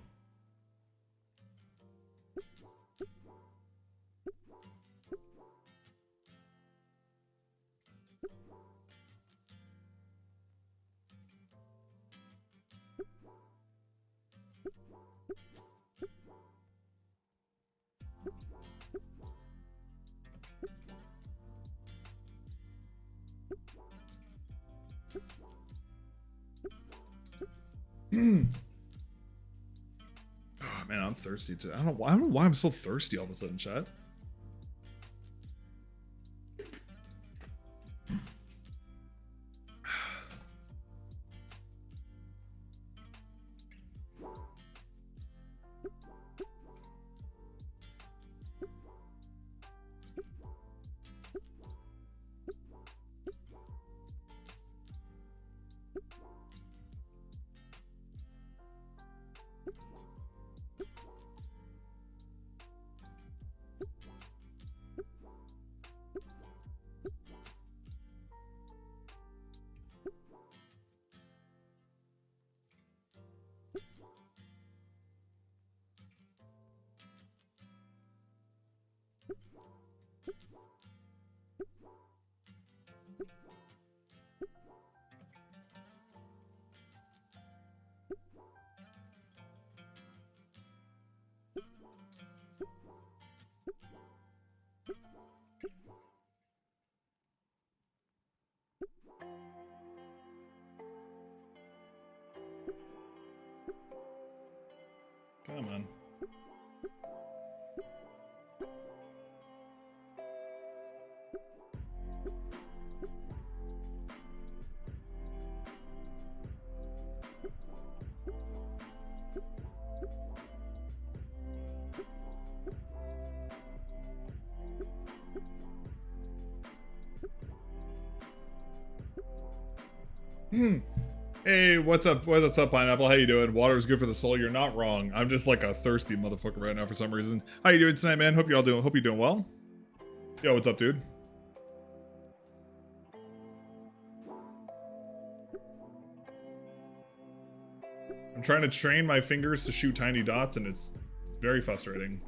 Oh man, I'm thirsty too. I don't know why I'm so thirsty all of a sudden, chat. Come on. Hey, what's up? What's up, Pineapple? How you doing? Water is good for the soul. You're not wrong. I'm just like a thirsty motherfucker right now for some reason. How you doing tonight, man? Hope you're doing well. Yo, what's up, dude? I'm trying to train my fingers to shoot tiny dots, and it's very frustrating.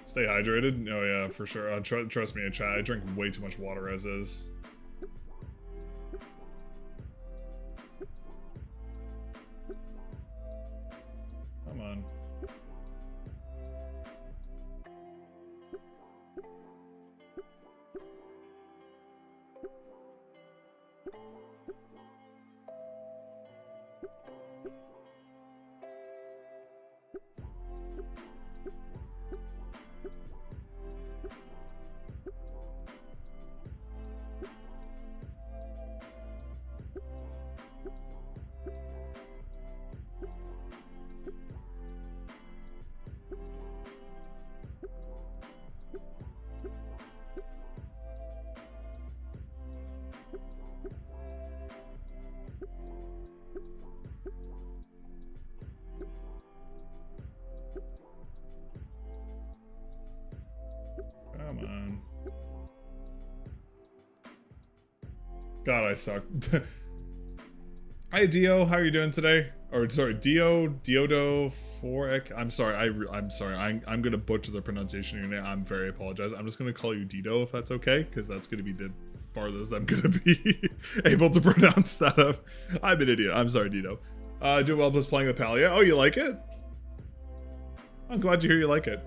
Stay hydrated? Oh yeah, for sure. Trust me, chat. I drink way too much water as is. Come on. Come on. God, I suck. Hi Dio, how are you doing today? Or sorry, Diodo 4Ek. I'm sorry, I'm sorry. I'm gonna butcher the pronunciation of your name. I'm very apologize. I'm just gonna call you Dido if that's okay, because that's gonna be the farthest I'm gonna be able to pronounce that up. I'm an idiot. I'm sorry, Dido. Doing well, just playing the Palia. Oh, you like it? I'm glad to hear you like it.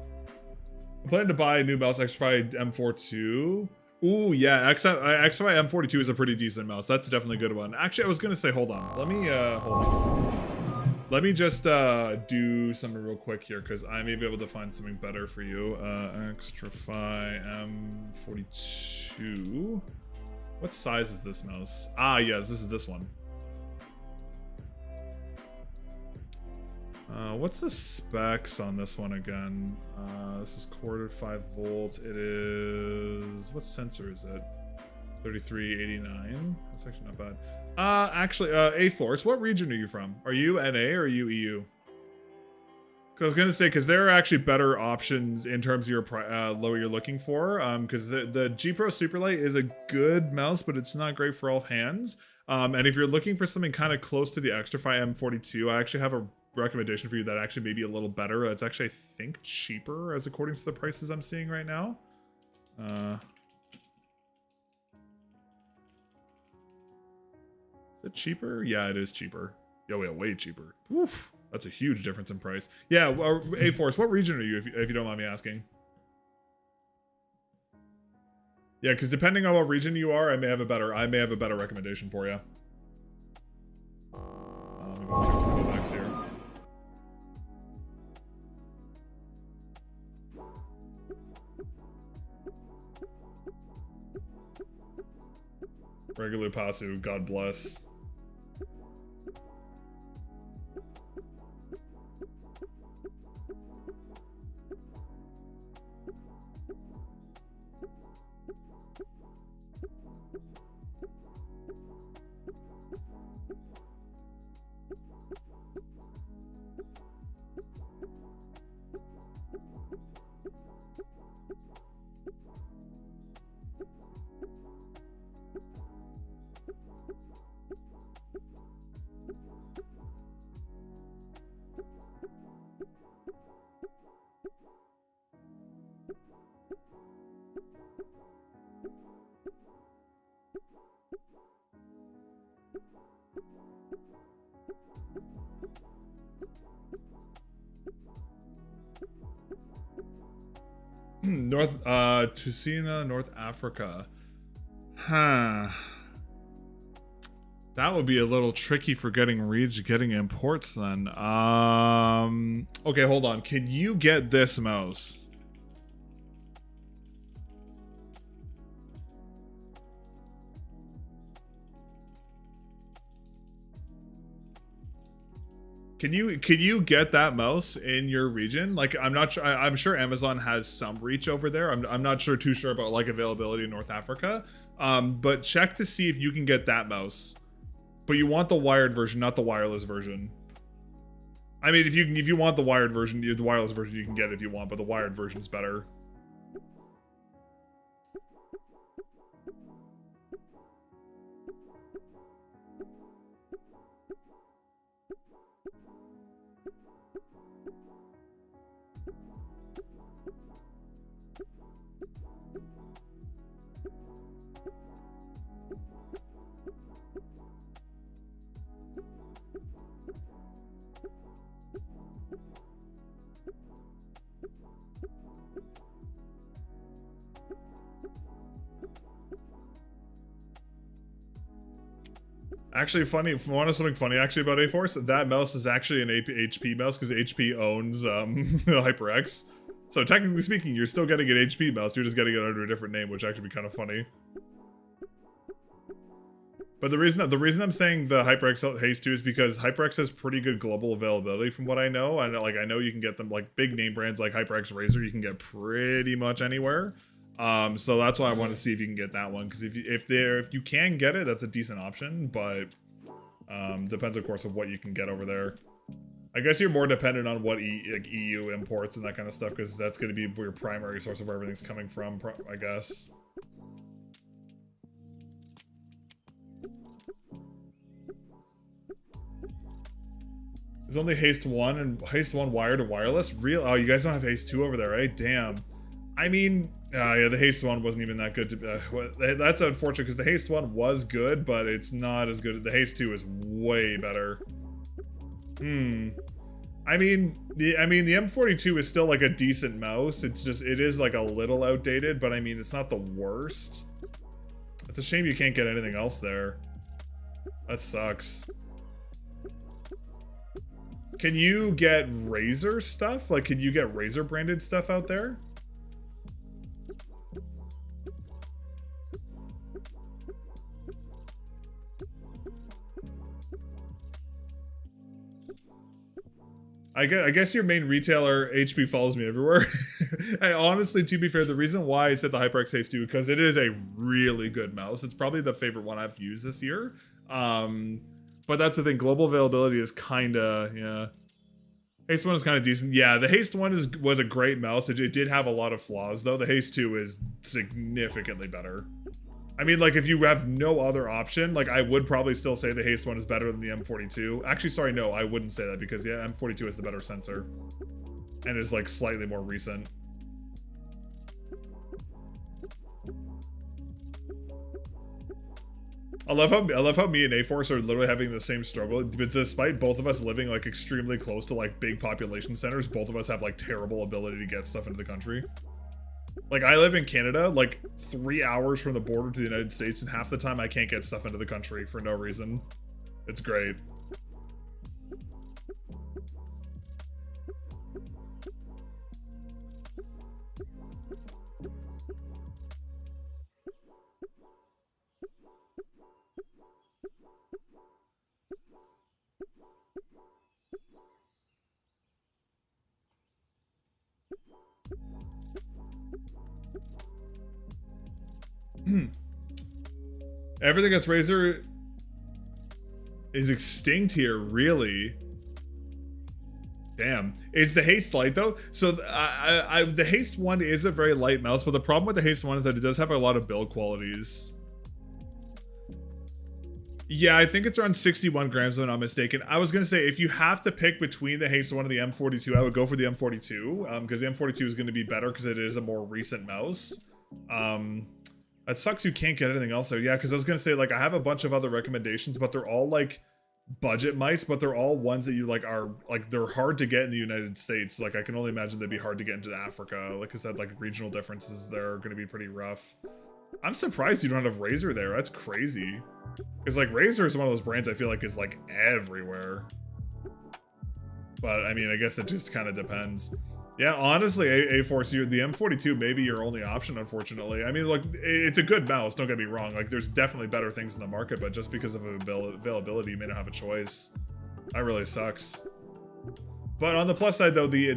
I'm planning to buy a new mouse, XFi M42. Ooh, yeah, XFi M42 is a pretty decent mouse. That's definitely a good one. Actually, I was gonna say, hold on. Let me, hold on. Let me just, do something real quick here, because I may be able to find something better for you. XFi M42. What size is this mouse? Ah, yes, this is this one. What's the specs on this one again? This is quarter 5 volts. It is, what sensor is it? 3389. That's actually not bad. Actually, A-Force, what region are you from? Are you NA or are you EU? Because I was gonna say, because there are actually better options in terms of your what you're looking for. Because the G Pro Superlight is a good mouse, but it's not great for all hands. And if you're looking for something kind of close to the XFi M42, I actually have a recommendation for you that actually may be a little better. It's actually, I think, cheaper as according to the prices I'm seeing right now. Is it cheaper? Yeah, it is cheaper. Oh yeah, way cheaper. Oof, that's a huge difference in price. Yeah, A-Force, what region are you, if you don't mind me asking? Yeah, because depending on what region you are, I may have a better recommendation for you. Let me go back to Kovaak's here. Regular Pasu, God bless. Tusina, North Africa. Huh. That would be a little tricky for getting imports then. Okay, hold on. Can you get this mouse? Can you get that mouse in your region? Like, I'm not sure. I'm sure Amazon has some reach over there. I'm not too sure about like availability in North Africa. But check to see if you can get that mouse. But you want the wired version, not the wireless version. I mean, if you want the wired version, the wireless version you can get it if you want, but the wired version is better. Actually, funny. If you want something funny actually about A-Force, that mouse is actually an HP mouse because HP owns HyperX. So technically speaking, you're still getting an HP mouse. You're just getting it under a different name, which actually be kind of funny. But the reason I'm saying the HyperX Haste 2 is because HyperX has pretty good global availability from what I know. I know you can get them like big name brands like HyperX Razer. You can get pretty much anywhere. So that's why I want to see if you can get that one, because if you can get it, that's a decent option, but depends of course of what you can get over there. I guess you're more dependent on what EU imports and that kind of stuff, because that's going to be your primary source of where everything's coming from, I guess. There's only Haste 1 and Haste 1 wired to wireless. Real? Oh, you guys don't have Haste 2 over there, right? Damn. I mean, yeah, the Haste 1 wasn't even that good to that's unfortunate because the Haste 1 was good, but it's not as good. The Haste 2 is way better. I mean, the M42 is still like a decent mouse. It's just, it is like a little outdated, but I mean, it's not the worst. It's a shame you can't get anything else there. That sucks. Can you get Razer stuff? Like, can you get Razer branded stuff out there? I guess your main retailer, HP, follows me everywhere. And honestly, to be fair, the reason why I said the HyperX Haste 2 because it is a really good mouse. It's probably the favorite one I've used this year. But that's the thing. Global availability is kind of, yeah. Haste 1 is kind of decent. Yeah, the Haste 1 was a great mouse. It did have a lot of flaws, though. The Haste 2 is significantly better. I mean, like, if you have no other option, like, I would probably still say the Haste 1 is better than the M42. Actually, sorry, no, I wouldn't say that because the M42 is the better sensor. And is, like, slightly more recent. I love how me and A-Force are literally having the same struggle, but despite both of us living, like, extremely close to, like, big population centers, both of us have, like, terrible ability to get stuff into the country. Like, I live in Canada, like, 3 hours from the border to the United States, and half the time I can't get stuff into the country for no reason. It's great. Everything that's Razer is extinct here, really. Damn. Is the Haste light though? So the Haste 1 is a very light mouse, but the problem with the Haste 1 is that it does have a lot of build qualities. Yeah, I think it's around 61 grams if I'm not mistaken. I was going to say, if you have to pick between the Haste 1 and the M42, I would go for the M42, because the M42 is going to be better because it is a more recent mouse. That sucks you can't get anything else there. Yeah, because I was going to say, like, I have a bunch of other recommendations, but they're all, like, budget mice, but they're all ones that you, like, are, like, they're hard to get in the United States. Like, I can only imagine they'd be hard to get into Africa. Like I said, like, regional differences there are going to be pretty rough. I'm surprised you don't have Razer there. That's crazy. Because, like, Razer is one of those brands I feel like is, like, everywhere. But, I mean, I guess it just kind of depends. Yeah, honestly, A-Force, the M42 may be your only option, unfortunately. I mean, like, it's a good mouse, don't get me wrong. Like, there's definitely better things in the market, but just because of availability, you may not have a choice. That really sucks. But on the plus side, though, the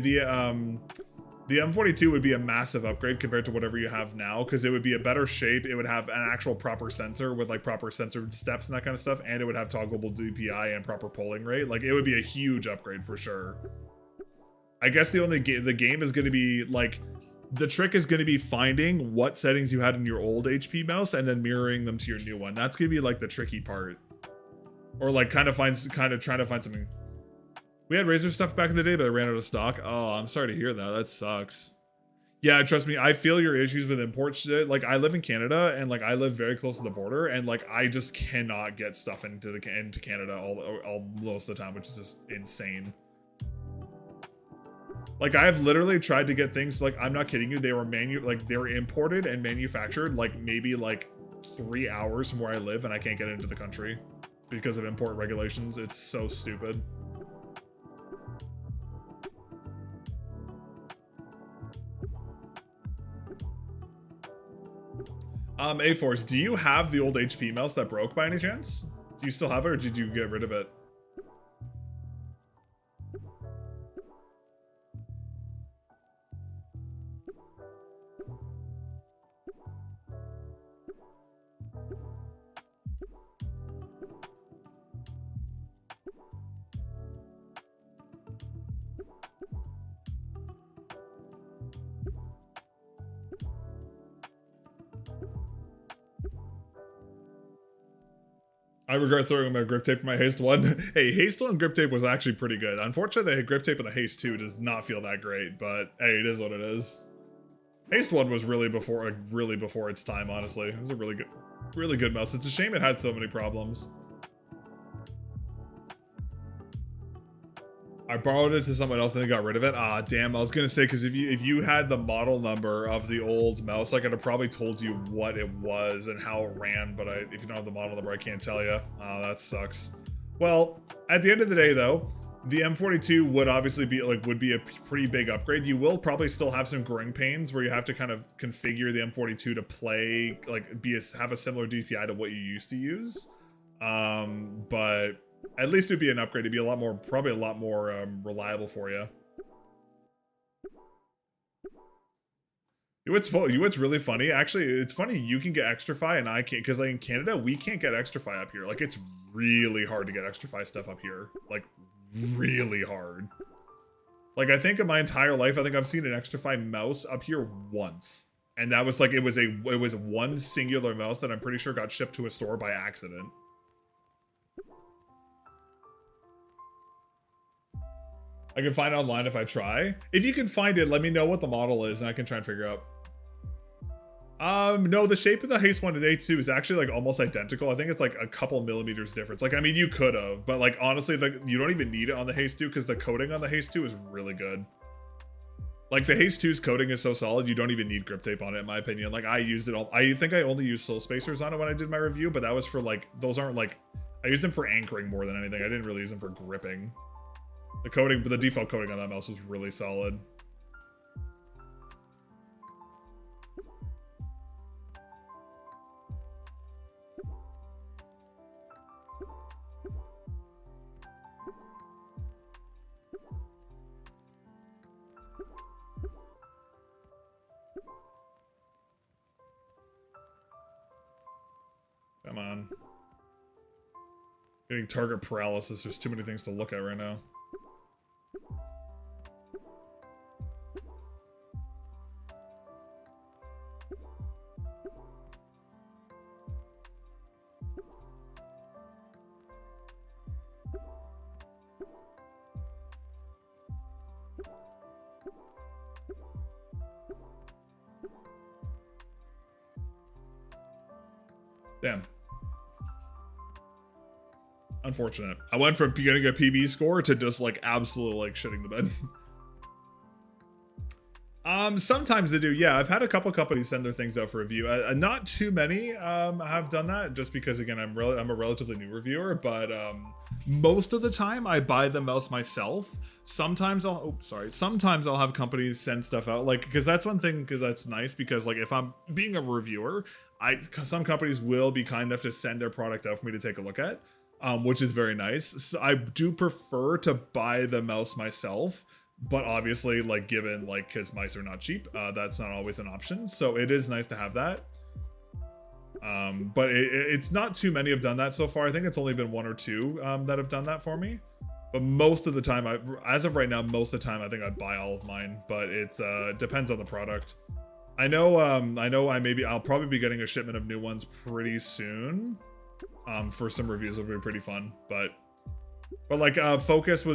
M42 would be a massive upgrade compared to whatever you have now, because it would be a better shape. It would have an actual proper sensor with, like, proper sensor steps and that kind of stuff, and it would have toggleable DPI and proper polling rate. Like, it would be a huge upgrade for sure. I guess the game is going to be, like, the trick is going to be finding what settings you had in your old HP mouse and then mirroring them to your new one. That's going to be, like, the tricky part. Or, like, kind of trying to find something. We had Razer stuff back in the day, but I ran out of stock. Oh, I'm sorry to hear that. That sucks. Yeah, trust me, I feel your issues with import shit. Like, I live in Canada, and, like, I live very close to the border, and, like, I just cannot get stuff into Canada all most of the time, which is just insane. Like, I've literally tried to get things, like, I'm not kidding you, they were imported and manufactured, like, maybe, like, 3 hours from where I live, and I can't get into the country because of import regulations. It's so stupid. A-Force, do you have the old HP mouse that broke by any chance? Do you still have it, or did you get rid of it? I regret throwing my grip tape for my Haste 1. Hey, Haste 1 grip tape was actually pretty good. Unfortunately, the grip tape of the Haste 2 does not feel that great, but hey, it is what it is. Haste 1 was really before its time, honestly. It was a really good mouse. It's a shame it had so many problems. I borrowed it to someone else and they got rid of it. Ah, damn. I was gonna say, because if you had the model number of the old mouse, I could have probably told you what it was and how it ran, but if you don't have the model number, I can't tell you. Oh, that sucks. Well, at the end of the day, though, the M42 would obviously be a pretty big upgrade. You will probably still have some growing pains where you have to kind of configure the M42 to play, have a similar DPI to what you used to use. But at least it'd be an upgrade. It'd be probably a lot more reliable for you. What's really funny? Actually, it's funny you can get extra fi and I can't, because in Canada we can't get extra fi up here. Like, it's really hard to get extra fi stuff up here. Like, really hard. Like, I think in my entire life, I think I've seen an extra fi mouse up here once, and that was like it was one singular mouse that I'm pretty sure got shipped to a store by accident. I can find it online if I try. If you can find it, let me know what the model is and I can try and figure out. No, the shape of the Haste 1 to the A2 is actually like almost identical. I think it's like a couple millimeters difference. Like, I mean, you could have, but like honestly, like you don't even need it on the Haste 2 because the coating on the Haste 2 is really good. Like, the Haste 2's coating is so solid, you don't even need grip tape on it, in my opinion. Like, I used it all. I think I only used soul spacers on it when I did my review, but that was for like, those aren't like, I used them for anchoring more than anything. I didn't really use them for gripping. The coating, but the default coating on that mouse was really solid. Come on. Getting target paralysis. There's too many things to look at right now. Damn. Unfortunate. I went from getting a PB score to just like absolutely like shitting the bed. Sometimes they do. Yeah, I've had a couple companies send their things out for review. Not too many have done that, just because again I'm a relatively new reviewer. But most of the time I buy the mouse myself. Sometimes I'll have companies send stuff out, like, because that's one thing that's nice, because like if I'm being a reviewer, some companies will be kind enough to send their product out for me to take a look at, which is very nice. So I do prefer to buy the mouse myself. But obviously, like, given, like, because mice are not cheap, that's not always an option. So it is nice to have that. But it's not too many have done that so far. I think it's only been one or two that have done that for me. But most of the time, as of right now, most of the time, I think I buy all of mine. But it depends on the product. I know I'll probably be getting a shipment of new ones pretty soon. For some reviews, it'll be pretty fun. But like focus,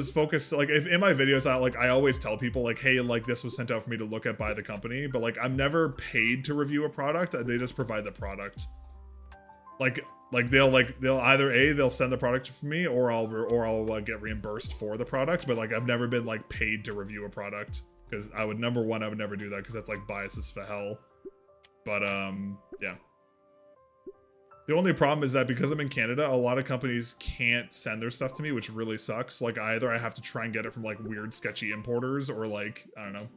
like if in my videos I always tell people like, hey, like this was sent out for me to look at by the company, but like I'm never paid to review a product. They just provide the product. Like they'll either they'll send the product for me, or I'll get reimbursed for the product, but like I've never been like paid to review a product, because I would never do that, because that's like biases for hell. But yeah. The only problem is that because I'm in Canada, a lot of companies can't send their stuff to me, which really sucks. Like, either I have to try and get it from like weird sketchy importers, or like, I don't know.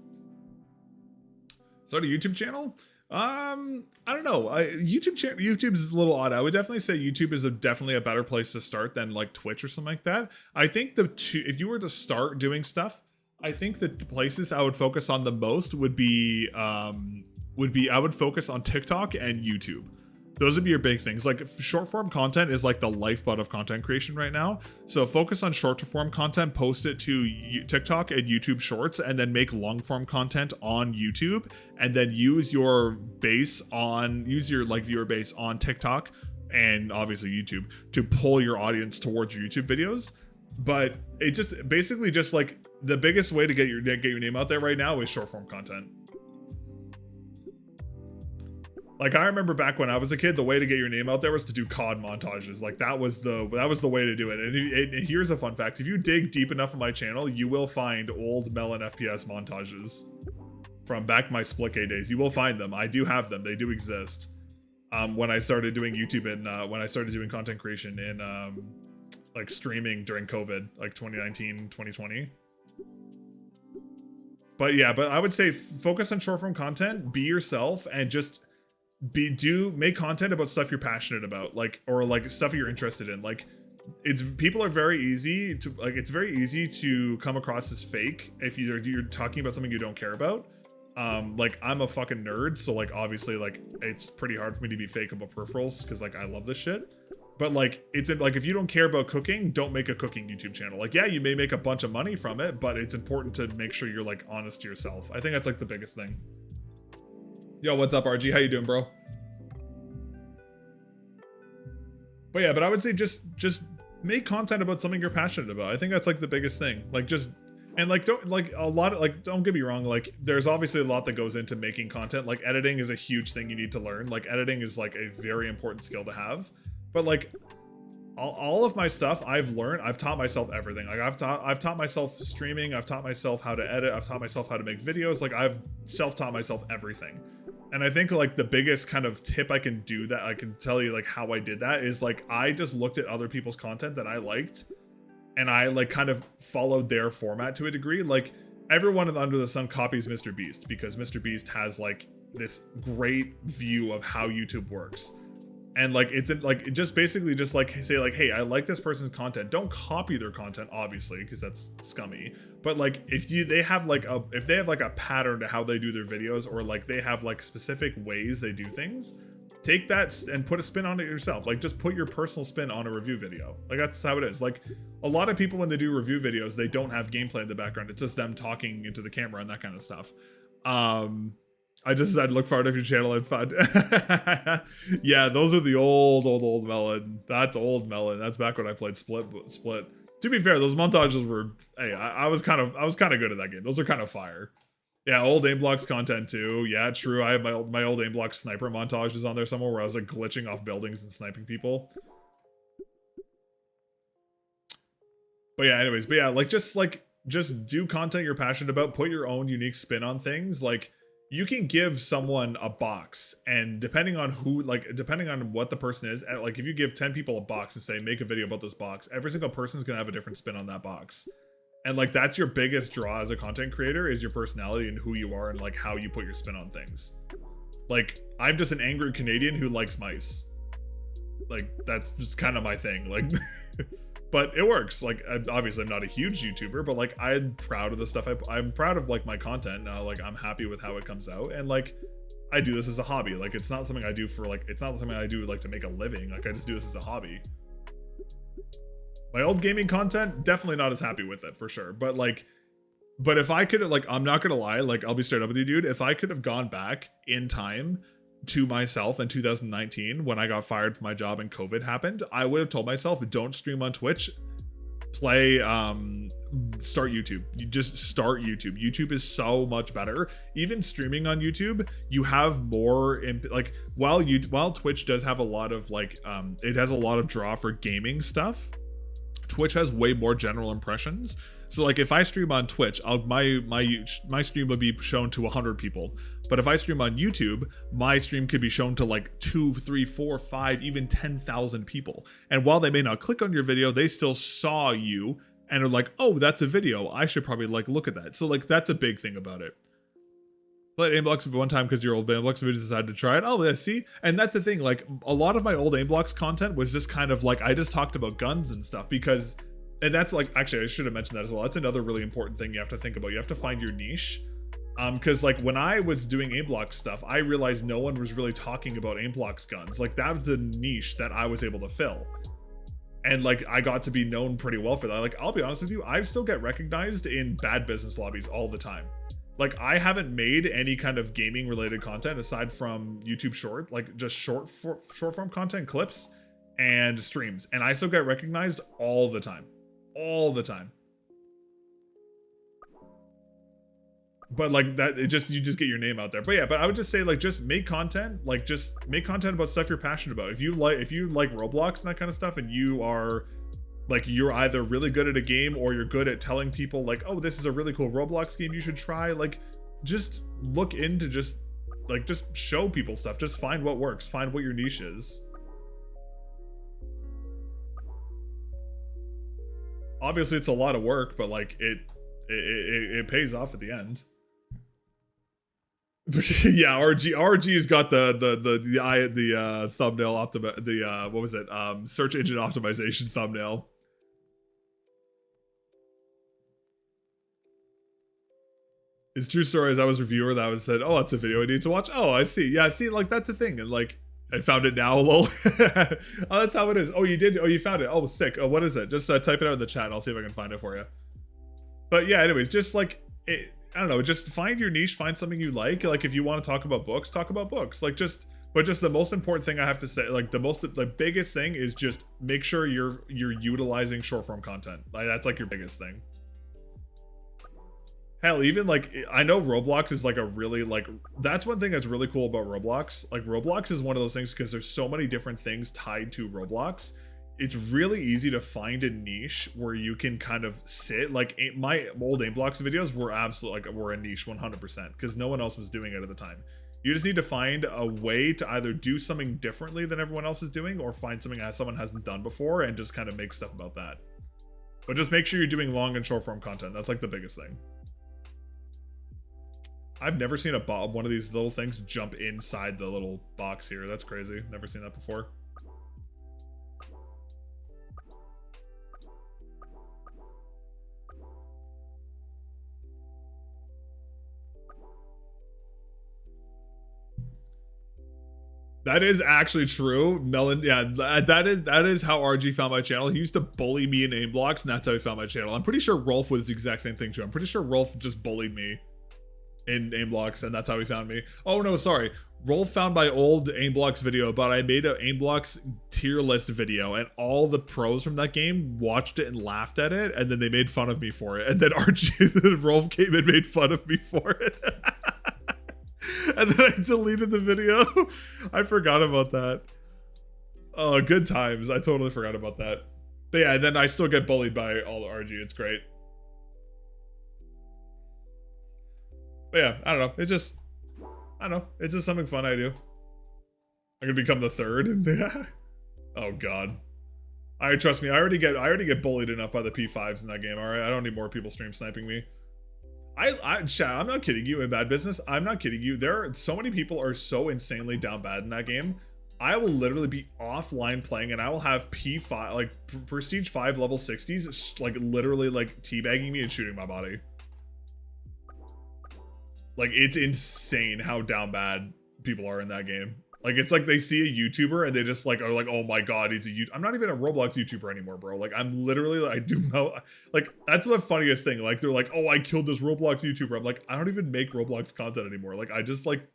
Start a YouTube channel? I don't know. YouTube is a little odd. I would definitely say YouTube is definitely a better place to start than like Twitch or something like that. I think if you were to start doing stuff, I think the places I would focus on the most would be I would focus on TikTok and YouTube. Those would be your big things. Like, short form content is like the lifeblood of content creation right now. So focus on short form content, post it to TikTok and YouTube Shorts, and then make long form content on YouTube, and then use your like viewer base on TikTok and obviously YouTube to pull your audience towards your YouTube videos. But it just basically just like the biggest way to get your name out there right now is short form content. Like I remember back when I was a kid, the way to get your name out there was to do COD montages. Like that was the way to do it. And here's a fun fact: if you dig deep enough on my channel, you will find old Melon FPS montages from back my Splitgate days. You will find them. I do have them. They do exist. When I started doing YouTube and when I started doing content creation in like streaming during COVID, like 2019, 2020. But yeah, but I would say focus on short form content, be yourself, and just make content about stuff you're passionate about, like, or like stuff you're interested in. Like people are very easy to like, it's very easy to come across as fake if you're talking about something you don't care about. Like I'm a fucking nerd, so like obviously like it's pretty hard for me to be fake about peripherals because like I love this shit. But like it's like if you don't care about cooking, don't make a cooking YouTube channel. Like yeah, you may make a bunch of money from it, but it's important to make sure you're like honest to yourself. I think that's like the biggest thing. Yo, what's up, RG? How you doing, bro? But yeah, but I would say just make content about something you're passionate about. I think that's like the biggest thing. Like just, and like don't like a lot of like, don't get me wrong, like there's obviously a lot that goes into making content. Like editing is a huge thing you need to learn. Like editing is like a very important skill to have. But like all of my stuff I've learned, I've taught myself everything. Like I've taught myself streaming, I've taught myself how to edit, I've taught myself how to make videos. Like I've self-taught myself everything. And I think like the biggest kind of tip I can do that I can tell you like how I did that is like I just looked at other people's content that I liked and I like kind of followed their format to a degree. Like everyone under the sun copies Mr. Beast because Mr. Beast has like this great view of how YouTube works. And like it's like just basically just like say like, hey, I like this person's content. Don't copy their content, obviously, because that's scummy. But like if they have like a pattern to how they do their videos, or like they have like specific ways they do things, take that and put a spin on it yourself. Like just put your personal spin on a review video. Like that's how it is. Like a lot of people when they do review videos, they don't have gameplay in the background. It's just them talking into the camera and that kind of stuff. I just decided to look forward to your channel and fun. Yeah, those are the old Melon. That's old Melon. That's back when I played Split. To be fair, those montages were, hey, I was kind of good at that game. Those are kind of fire. Yeah, old Aimblocks content too. Yeah, true. I have my old Aimblocks sniper montages on there somewhere where I was like glitching off buildings and sniping people. But yeah, anyways, but yeah, like just do content you're passionate about. Put your own unique spin on things. Like you can give someone a box, and depending on what the person is, like if you give 10 people a box and say make a video about this box, every single person's gonna have a different spin on that box. And like that's your biggest draw as a content creator, is your personality and who you are and like how you put your spin on things. Like I'm just an angry Canadian who likes mice. Like that's just kind of my thing. Like but it works. Like obviously I'm not a huge YouTuber, but like I'm proud of the stuff I'm proud of like my content now. Like I'm happy with how it comes out, and like I do this as a hobby. Like it's not something I do for like, it's not something I do like to make a living. Like I just do this as a hobby. My old gaming content, definitely not as happy with it for sure. But like, but if I could, like, I'm not gonna lie, like I'll be straight up with you, dude. If I could have gone back in time to myself in 2019 when I got fired from my job and COVID happened, I would have told myself, don't stream on Twitch, start YouTube. You just start YouTube. YouTube is so much better. Even streaming on YouTube, you have more like while Twitch does have a lot of like it has a lot of draw for gaming stuff, Twitch has way more general impressions. So like if I stream on Twitch, my stream would be shown to 100 people. But if I stream on YouTube, my stream could be shown to like 2, 3, 4, 5, even 10,000 people. And while they may not click on your video, they still saw you and are like, oh, that's a video. I should probably like look at that. So like that's a big thing about it. Played Aimblocks one time because your old Aimblocks videos decided to try it. Oh, yeah, see? And that's the thing. Like a lot of my old Aimblocks content was just kind of like, I just talked about guns and stuff because, and that's like, actually I should have mentioned that as well. That's another really important thing you have to think about. You have to find your niche. Because like when I was doing Aimblocks stuff, I realized no one was really talking about Aimblocks guns. Like that was a niche that I was able to fill. And like I got to be known pretty well for that. Like I'll be honest with you, I still get recognized in bad business lobbies all the time. Like I haven't made any kind of gaming related content aside from YouTube short, like just short form content clips and streams, and I still get recognized all the time. All the time. But like that, you just get your name out there. But yeah, but I would just say like just make content, like just make content about stuff you're passionate about. If you like Roblox and that kind of stuff, and you are like you're either really good at a game or you're good at telling people like, oh, this is a really cool Roblox game you should try. Like just look into just show people stuff. Just find what works. Find what your niche is. Obviously it's a lot of work, but like it pays off at the end. Yeah, RG's got the thumbnail what was it? Search engine optimization thumbnail. It's true story. As I was reviewer, that was said, oh, that's a video I need to watch. Oh, I see. Yeah, see, like that's a thing, and like I found it now. Lol. Oh, that's how it is. Oh, you did. Oh, you found it. Oh, sick. Oh, what is it? Just type it out in the chat. I'll see if I can find it for you. But yeah, anyways, just like I don't know, just find your niche, find something you like. Like if you want to talk about books, talk about books. Like but just the most important thing I have to say, like the biggest thing is just make sure you're utilizing short form content. Like that's like your biggest thing. Hell, even like I know Roblox is like a really like that's one thing that's really cool about Roblox. Like Roblox is one of those things because there's so many different things tied to Roblox. It's really easy to find a niche where you can kind of sit. Like my old Aimblox videos were absolutely like were a niche 100% because no one else was doing it at the time. You just need to find a way to either do something differently than everyone else is doing or find something that someone hasn't done before and just kind of make stuff about that. But just make sure you're doing long and short form content. That's like the biggest thing. I've never seen one of these little things jump inside the little box here. That's crazy. Never seen that before. That is actually true. Melon, yeah, that is how RG found my channel. He used to bully me in Aimblocks, and that's how he found my channel. I'm pretty sure Rolf was the exact same thing too. I'm pretty sure Rolf just bullied me in Aimblocks, and that's how he found me. Oh no, sorry. Rolf found my old Aimblocks video, but I made an Aimblocks tier list video, and all the pros from that game watched it and laughed at it, and then they made fun of me for it. And then Rolf came and made fun of me for it. And then I deleted the video. I forgot about that. Oh, good times. I totally forgot about that. But yeah, then I still get bullied by all the RG. It's great. But yeah, I don't know. I don't know. It's just something fun I do. I could become the third. Oh god. Trust me, I already get bullied enough by the P5s in that game. Alright, I don't need more people stream sniping me. Chat, I'm not kidding you. In Bad Business, I'm not kidding you. There are so many people are so insanely down bad in that game. I will literally be offline playing, and I will have P5 like Prestige 5 level 60s like literally like teabagging me and shooting my body. Like it's insane how down bad people are in that game. Like it's like they see a YouTuber and they just like are like, oh my god, he's a YouTuber. I'm not even a Roblox YouTuber anymore, bro. Like I'm literally like, I do know, like that's the funniest thing. Like they're like, oh, I killed this Roblox YouTuber. I'm like, I don't even make Roblox content anymore. Like I just like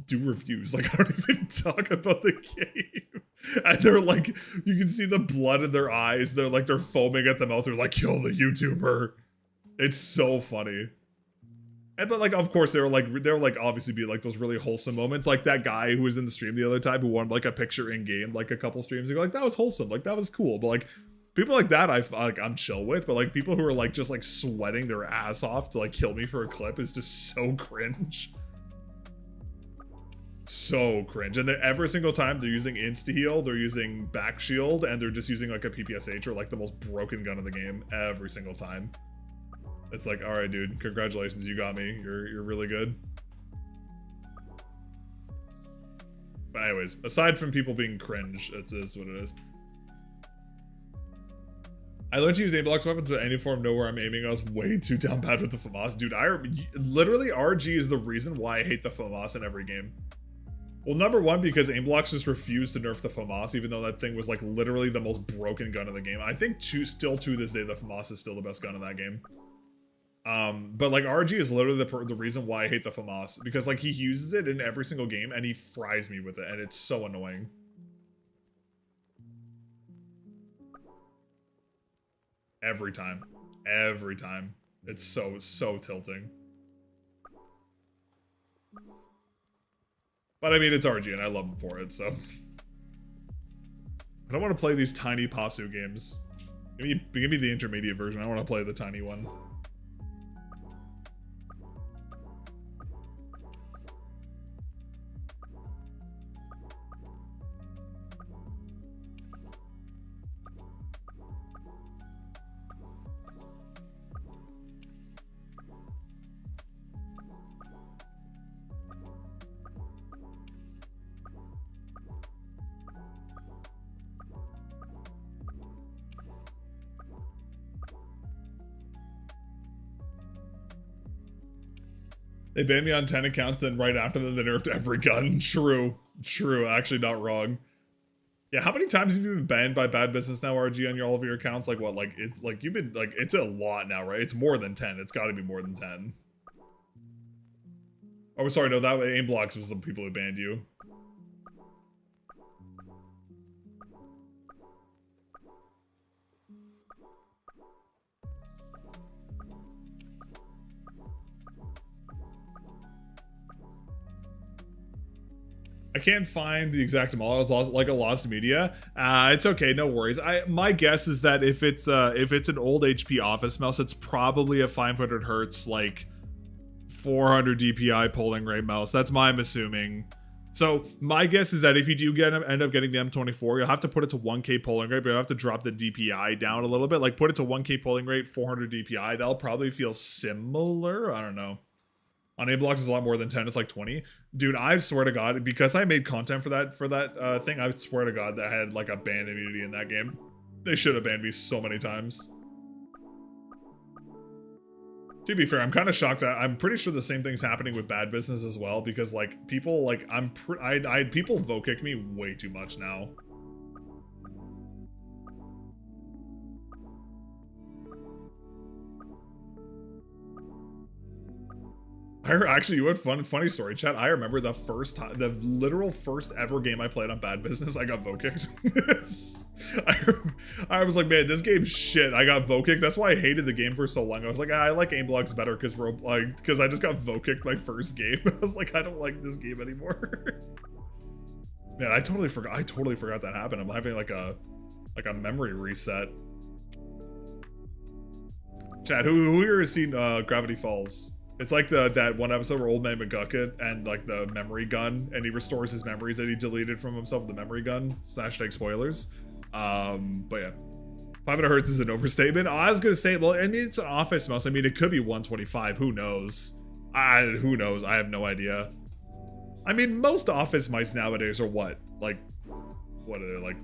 do reviews. Like I don't even talk about the game. And they're like, you can see the blood in their eyes. They're like, they're foaming at the mouth. They're like, kill the YouTuber. It's so funny. And but like of course they were like obviously be like those really wholesome moments, like that guy who was in the stream the other time who wanted like a picture in game like a couple streams ago, like that was wholesome, like that was cool. But like people like that I'm chill with, but like people who are like just like sweating their ass off to like kill me for a clip is just so cringe. So cringe. And then every single time they're using insta heal, they're using back shield, and they're just using like a PPSH or like the most broken gun in the game every single time. It's like, all right, dude, congratulations, you got me. You're really good. But anyways, aside from people being cringe, it is what it is. I learned to use Aimblox weapons at any form, know where I'm aiming. I was way too down bad with the FAMAS. Dude, literally RG is the reason why I hate the FAMAS in every game. Well, number one, because Aimblox just refused to nerf the FAMAS, even though that thing was like literally the most broken gun in the game. I think still to this day, the FAMAS is still the best gun in that game. But like RG is literally the reason why I hate the FAMAS, because like he uses it in every single game and he fries me with it, and it's so annoying. Every time. Every time. It's so tilting. But I mean, it's RG and I love them for it, so. I don't want to play these tiny Pasu games. Give me the intermediate version. I want to play the tiny one. They banned me on 10 accounts, and right after that, they nerfed every gun. True. True. Actually, not wrong. Yeah, how many times have you been banned by Bad Business now, RG, on all of your accounts? Like, what? Like, it's like you've been, like, it's a lot now, right? It's more than 10. It's got to be more than 10. Oh, sorry, no, that aim blocks was the people who banned you. I can't find the exact model. It's like a lost media. It's okay, no worries. My guess is that if it's an old HP Office mouse, it's probably a 500 hertz, like 400 DPI polling rate mouse. That's my assuming. So my guess is that if you do end up getting the M24, you'll have to put it to 1K polling rate, but you'll have to drop the DPI down a little bit. Like put it to 1K polling rate, 400 DPI. That'll probably feel similar. I don't know. On A-Blocks is a lot more than 10, it's like 20. Dude, I swear to God, because I made content for that thing, I swear to God that I had like a ban immunity in that game. They should have banned me so many times. To be fair, I'm kind of shocked. I'm pretty sure the same thing's happening with Bad Business as well, because like people like people vote kick me way too much now. Actually, you had funny story, chat. I remember the literal first ever game I played on Bad Business, I got vote kicked. I was like, man, this game's shit. I got vote kicked. That's why I hated the game for so long. I was like, I like aim blocks better because I just got vote kicked my first game. I was like, I don't like this game anymore. Man, I totally forgot that happened. I'm having like a memory reset. Chat, who here has seen Gravity Falls? It's like that one episode where Old Man McGucket and like the memory gun, and he restores his memories that he deleted from himself with the memory gun. /tag spoilers. But yeah, 500 hertz is an overstatement. I was gonna say, well, I mean, it's an Office mouse. I mean, it could be 125. Who knows? Who knows? I have no idea. I mean, most Office mice nowadays are what? Like, what are they like?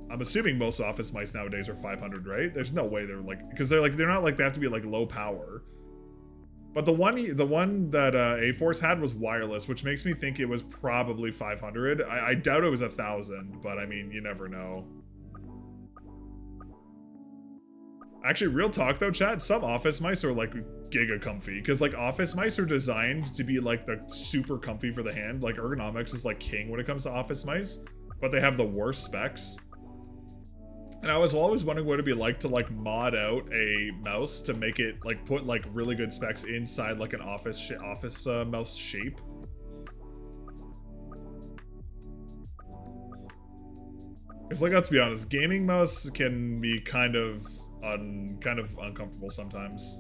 I'm assuming most Office mice nowadays are 500, right? There's no way they're like, because they're not like they have to be like low power. But the one that A-Force had was wireless, which makes me think it was probably 500. I doubt it was 1,000, but I mean, you never know. Actually, real talk though, chat, some Office mice are like giga comfy, because like Office mice are designed to be like the super comfy for the hand. Like ergonomics is like king when it comes to Office mice, but they have the worst specs. And I was always wondering what it'd be like to like mod out a mouse to make it like put like really good specs inside like an office mouse shape. Because like, let's be honest, gaming mouse can be kind of uncomfortable sometimes.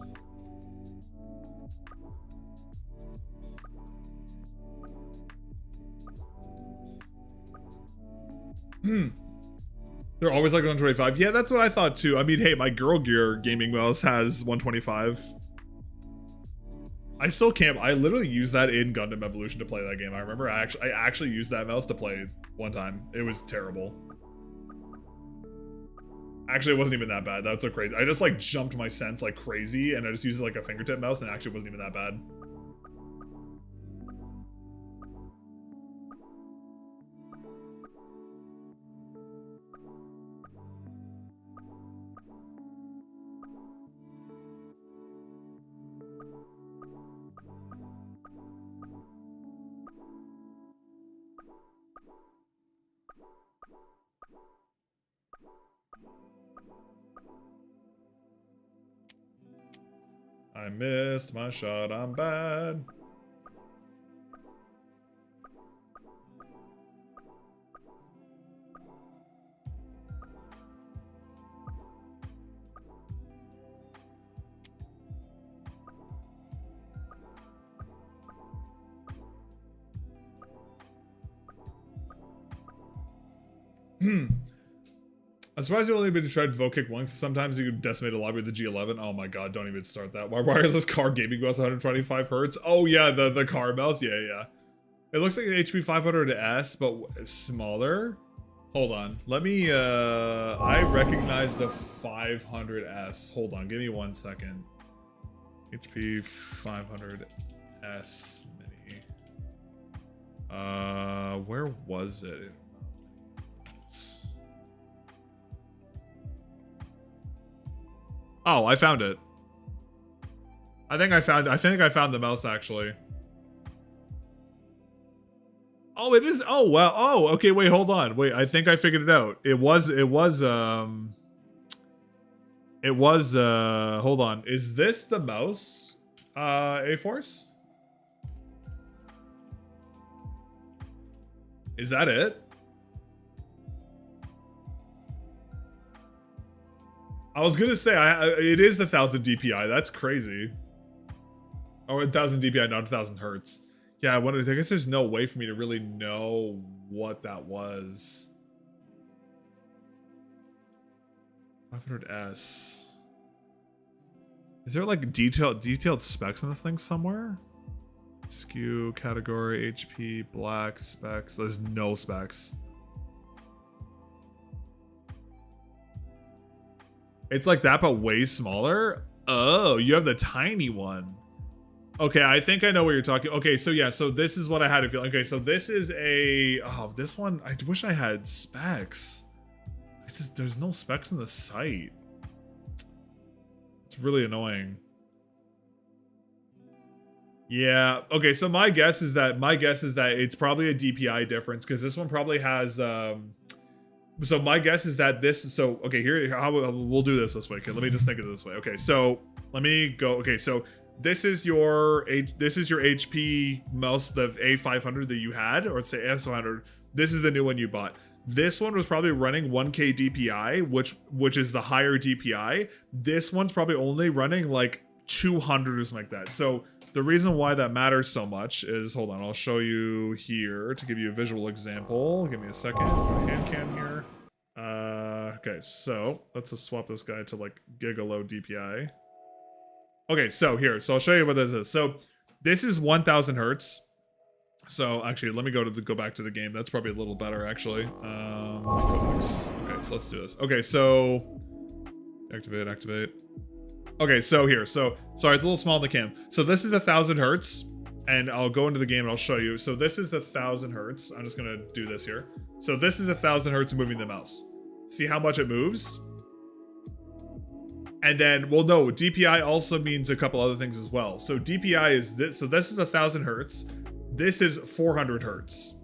They're always like 125. Yeah, that's what I thought too. I mean, hey, my Girl Gear gaming mouse has 125. I still can't. I literally used that in Gundam Evolution to play that game. I remember I actually used that mouse to play one time. It was terrible. Actually, it wasn't even that bad. That's so crazy. I just like jumped my sense like crazy, and I just used like a fingertip mouse, and it actually wasn't even that bad. I missed my shot, I'm bad. I'm surprised you only been tried vote kick once. Sometimes you decimate a lobby with the G11. Oh my god, don't even start that. Why wireless car gaming mouse 125 hertz? Oh yeah, the car mouse. Yeah. It looks like an HP 500S, but smaller. Hold on. Let me, I recognize the 500S. Hold on, give me 1 second. HP 500S mini. Where was it? Oh, I found it. I think I found the mouse actually. Oh, it is. Oh, well. Oh, okay. Wait, hold on. Wait, I think I figured it out. It was, hold on. Is this the mouse? A-Force? Is that it? I was gonna say, it is the 1000 DPI. That's crazy. Or 1000 DPI, not 1000 hertz. Yeah, I guess there's no way for me to really know what that was. 500S. Is there like detailed specs on this thing somewhere? Skew, category, HP, black, specs. There's no specs. It's like that, but way smaller. Oh, you have the tiny one. Okay, I think I know what you're talking. Okay, so yeah, so this is what I had to feel. Okay, so this is a, oh, this one, I wish I had specs. There's no specs on the site. It's really annoying. Yeah, okay, so my guess is that it's probably a DPI difference because this one probably has, so my guess is that this, so, okay, here, we'll do this way. Okay, let me just think of it this way. Okay, so let me go, okay, so this is your HP mouse, the A500 that you had, or say S100. This is the new one you bought. This one was probably running 1K DPI, which is the higher DPI. This one's probably only running like 200 or something like that. So the reason why that matters so much is, hold on, I'll show you here to give you a visual example. Give me a second. Got a hand cam here. Okay, so let's just swap this guy to like giga low DPI. Okay, so here, so I'll show you what this is. So this is 1000 hertz. So actually, let me go back to the game. That's probably a little better actually. Okay, so let's do this. Okay, so activate. Okay, so here, so sorry, it's a little small in the cam. So this is 1000 hertz, and I'll go into the game and I'll show you. So this is 1000 hertz. I'm just gonna do this here. So this is 1000 hertz moving the mouse. See how much it moves? And then, well, no, DPI also means a couple other things as well. So DPI is this. So this is 1000 hertz. This is 400 hertz.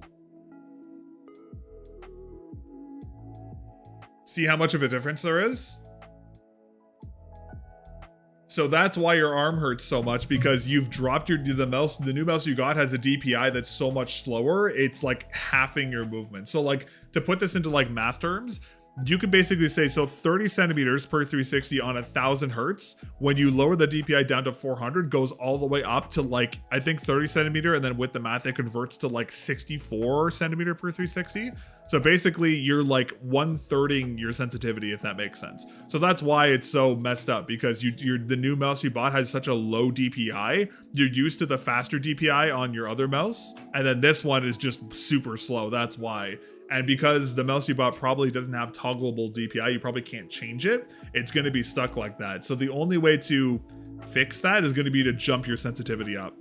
See how much of a difference there is? So that's why your arm hurts so much, because you've dropped the new mouse you got has a DPI that's so much slower. It's like halving your movement. So like, to put this into like math terms, you could basically say, so 30 centimeters per 360 on 1000 hertz, when you lower the DPI down to 400, goes all the way up to like, I think 30 centimeter, and then with the math, it converts to like 64 centimeter per 360. So basically you're like 1/3ing your sensitivity, if that makes sense. So that's why it's so messed up, because the new mouse you bought has such a low DPI. You're used to the faster DPI on your other mouse, and then this one is just super slow. That's why. And because the mouse you bought probably doesn't have toggleable DPI, you probably can't change it. It's going to be stuck like that. So the only way to fix that is going to be to jump your sensitivity up.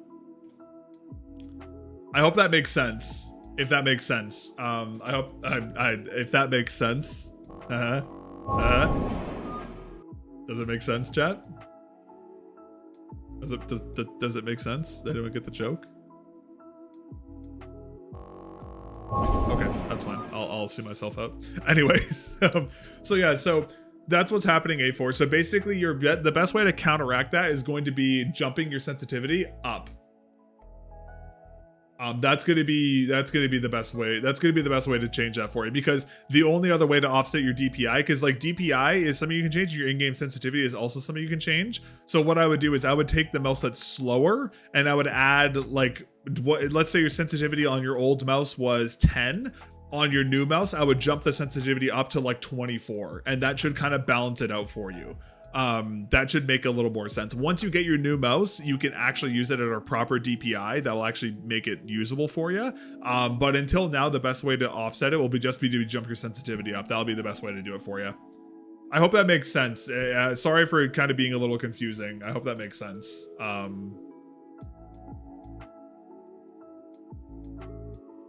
I hope that makes sense. If that makes sense. I hope if that makes sense. Does it make sense, chat? Does it make sense? Did anyone get the joke? Okay, that's fine. I'll see myself out. Anyways, so yeah, so that's what's happening, A4. So basically, the best way to counteract that is going to be jumping your sensitivity up. That's gonna be the best way. That's gonna be the best way to change that for you, because the only other way to offset your DPI, because like DPI is something you can change, your in-game sensitivity is also something you can change. So what I would do is I would take the mouse that's slower and I would add like let's say your sensitivity on your old mouse was 10. On your new mouse, I would jump the sensitivity up to like 24, and that should kind of balance it out for you. That should make a little more sense. Once you get your new mouse, you can actually use it at a proper DPI that will actually make it usable for you. But until now, the best way to offset it will be to jump your sensitivity up. That'll be the best way to do it for you. I hope that makes sense. Sorry for kind of being a little confusing. I hope that makes sense.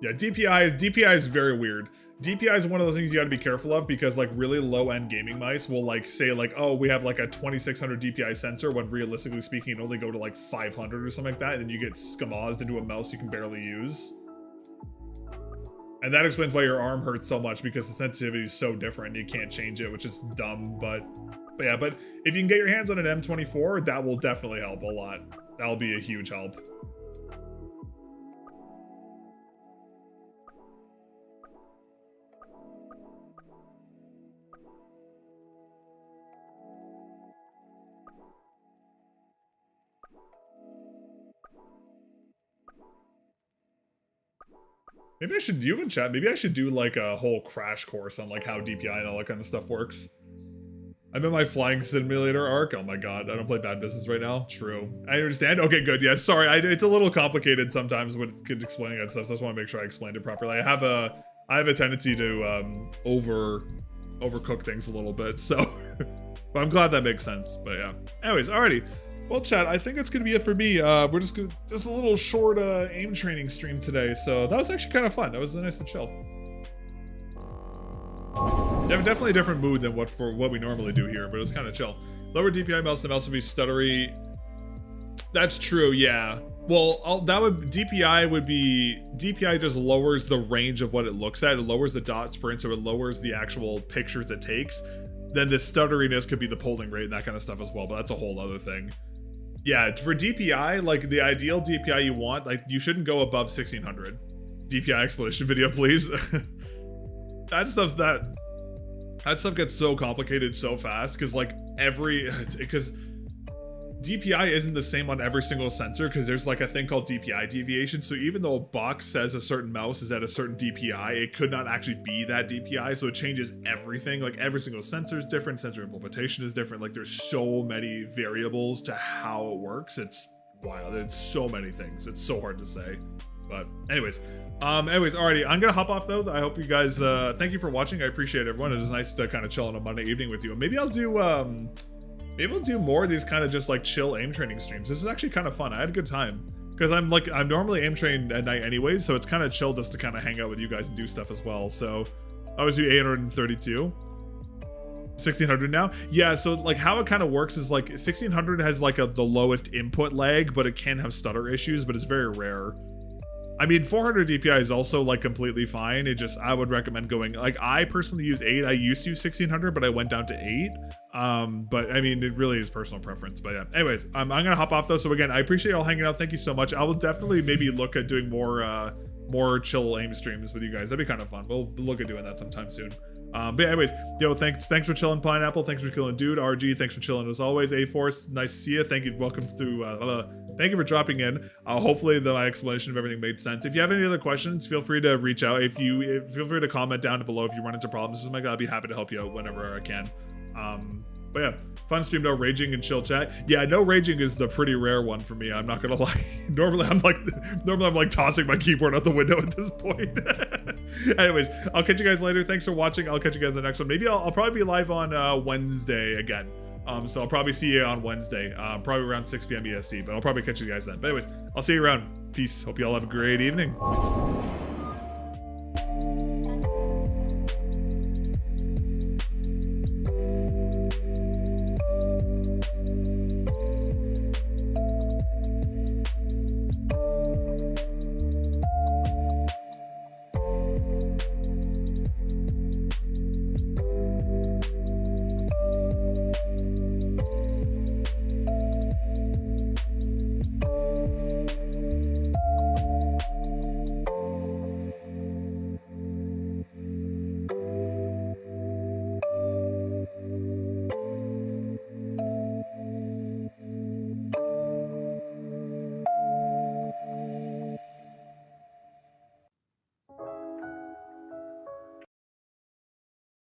Yeah, DPI is very weird. DPI is one of those things you got to be careful of, because like really low end gaming mice will like say like, oh, we have like a 2600 DPI sensor, when realistically speaking, it only go to like 500 or something like that, and then you get skamazed into a mouse you can barely use. And that explains why your arm hurts so much, because the sensitivity is so different. You can't change it, which is dumb, but yeah. But if you can get your hands on an M24, that will definitely help a lot. That'll be a huge help. Maybe I should, you in chat, maybe I should do like a whole crash course on like how DPI and all that kind of stuff works. I'm in my flying simulator arc. Oh my god, I don't play Bad Business right now. True. I understand. Okay, good. Yeah, sorry. It's a little complicated sometimes when it's explaining that stuff. So I just want to make sure I explained it properly. I have a tendency to overcook things a little bit, so but I'm glad that makes sense. But yeah. Anyways, alrighty. Well, chat, I think that's gonna be it for me. We're just a little short aim training stream today, so that was actually kind of fun. That was nice and chill. Definitely a different mood than what we normally do here, but it was kind of chill. Lower DPI mouse, the mouse will be stuttery. That's true, yeah. Well, DPI just lowers the range of what it looks at. It lowers the dots per inch, so it lowers the actual pictures it takes. Then the stutteriness could be the polling rate and that kind of stuff as well, but that's a whole other thing. Yeah, for DPI, like the ideal DPI you want, like you shouldn't go above 1600. DPI explanation video, please. That stuff gets so complicated so fast, because like because DPI isn't the same on every single sensor, because there's like a thing called DPI deviation. So even though a box says a certain mouse is at a certain DPI, it could not actually be that DPI. So it changes everything. Like every single sensor is different. Sensor implementation is different. Like there's so many variables to how it works. It's wild. There's so many things. It's so hard to say. But anyways, alrighty. I'm gonna hop off though. I hope you guys, thank you for watching. I appreciate everyone. It is nice to kind of chill on a Monday evening with you. Maybe I'll do, maybe we'll do more of these kind of just like chill aim training streams. This is actually kind of fun. I had a good time, because I'm normally aim trained at night anyway, so it's kind of chill just to kind of hang out with you guys and do stuff as well. So I always do 832, 1600 now. Yeah, so like how it kind of works is like 1600 has like the lowest input lag, but it can have stutter issues, but it's very rare. I mean, 400 DPI is also like completely fine. I would recommend going, like I personally use 8. I used to use 1600, but I went down to 8. But I mean, it really is personal preference. But yeah, anyways, I'm gonna hop off though. So again, I appreciate y'all hanging out. Thank you so much. I will definitely maybe look at doing more chill aim streams with you guys. That'd be kind of fun. We'll look at doing that sometime soon. But yeah, anyways, yo, thanks for chilling, Pineapple. Thanks for chilling, dude. RG, thanks for chilling as always. A-Force, nice to see you. Thank you. Welcome through. Thank you for dropping in. Hopefully my explanation of everything made sense. If you have any other questions, feel free to reach out. Feel free to comment down below if you run into problems. Something like that, I'll be happy to help you out whenever I can. But yeah, fun stream, no raging and chill chat. Yeah, no raging is the pretty rare one for me. I'm not gonna lie. Normally I'm like tossing my keyboard out the window at this point. Anyways, I'll catch you guys later. Thanks for watching. I'll catch you guys in the next one. Maybe I'll probably be live on Wednesday again. So I'll probably see you on Wednesday, probably around 6 p.m. EST, but I'll probably catch you guys then. But anyways, I'll see you around. Peace. Hope you all have a great evening.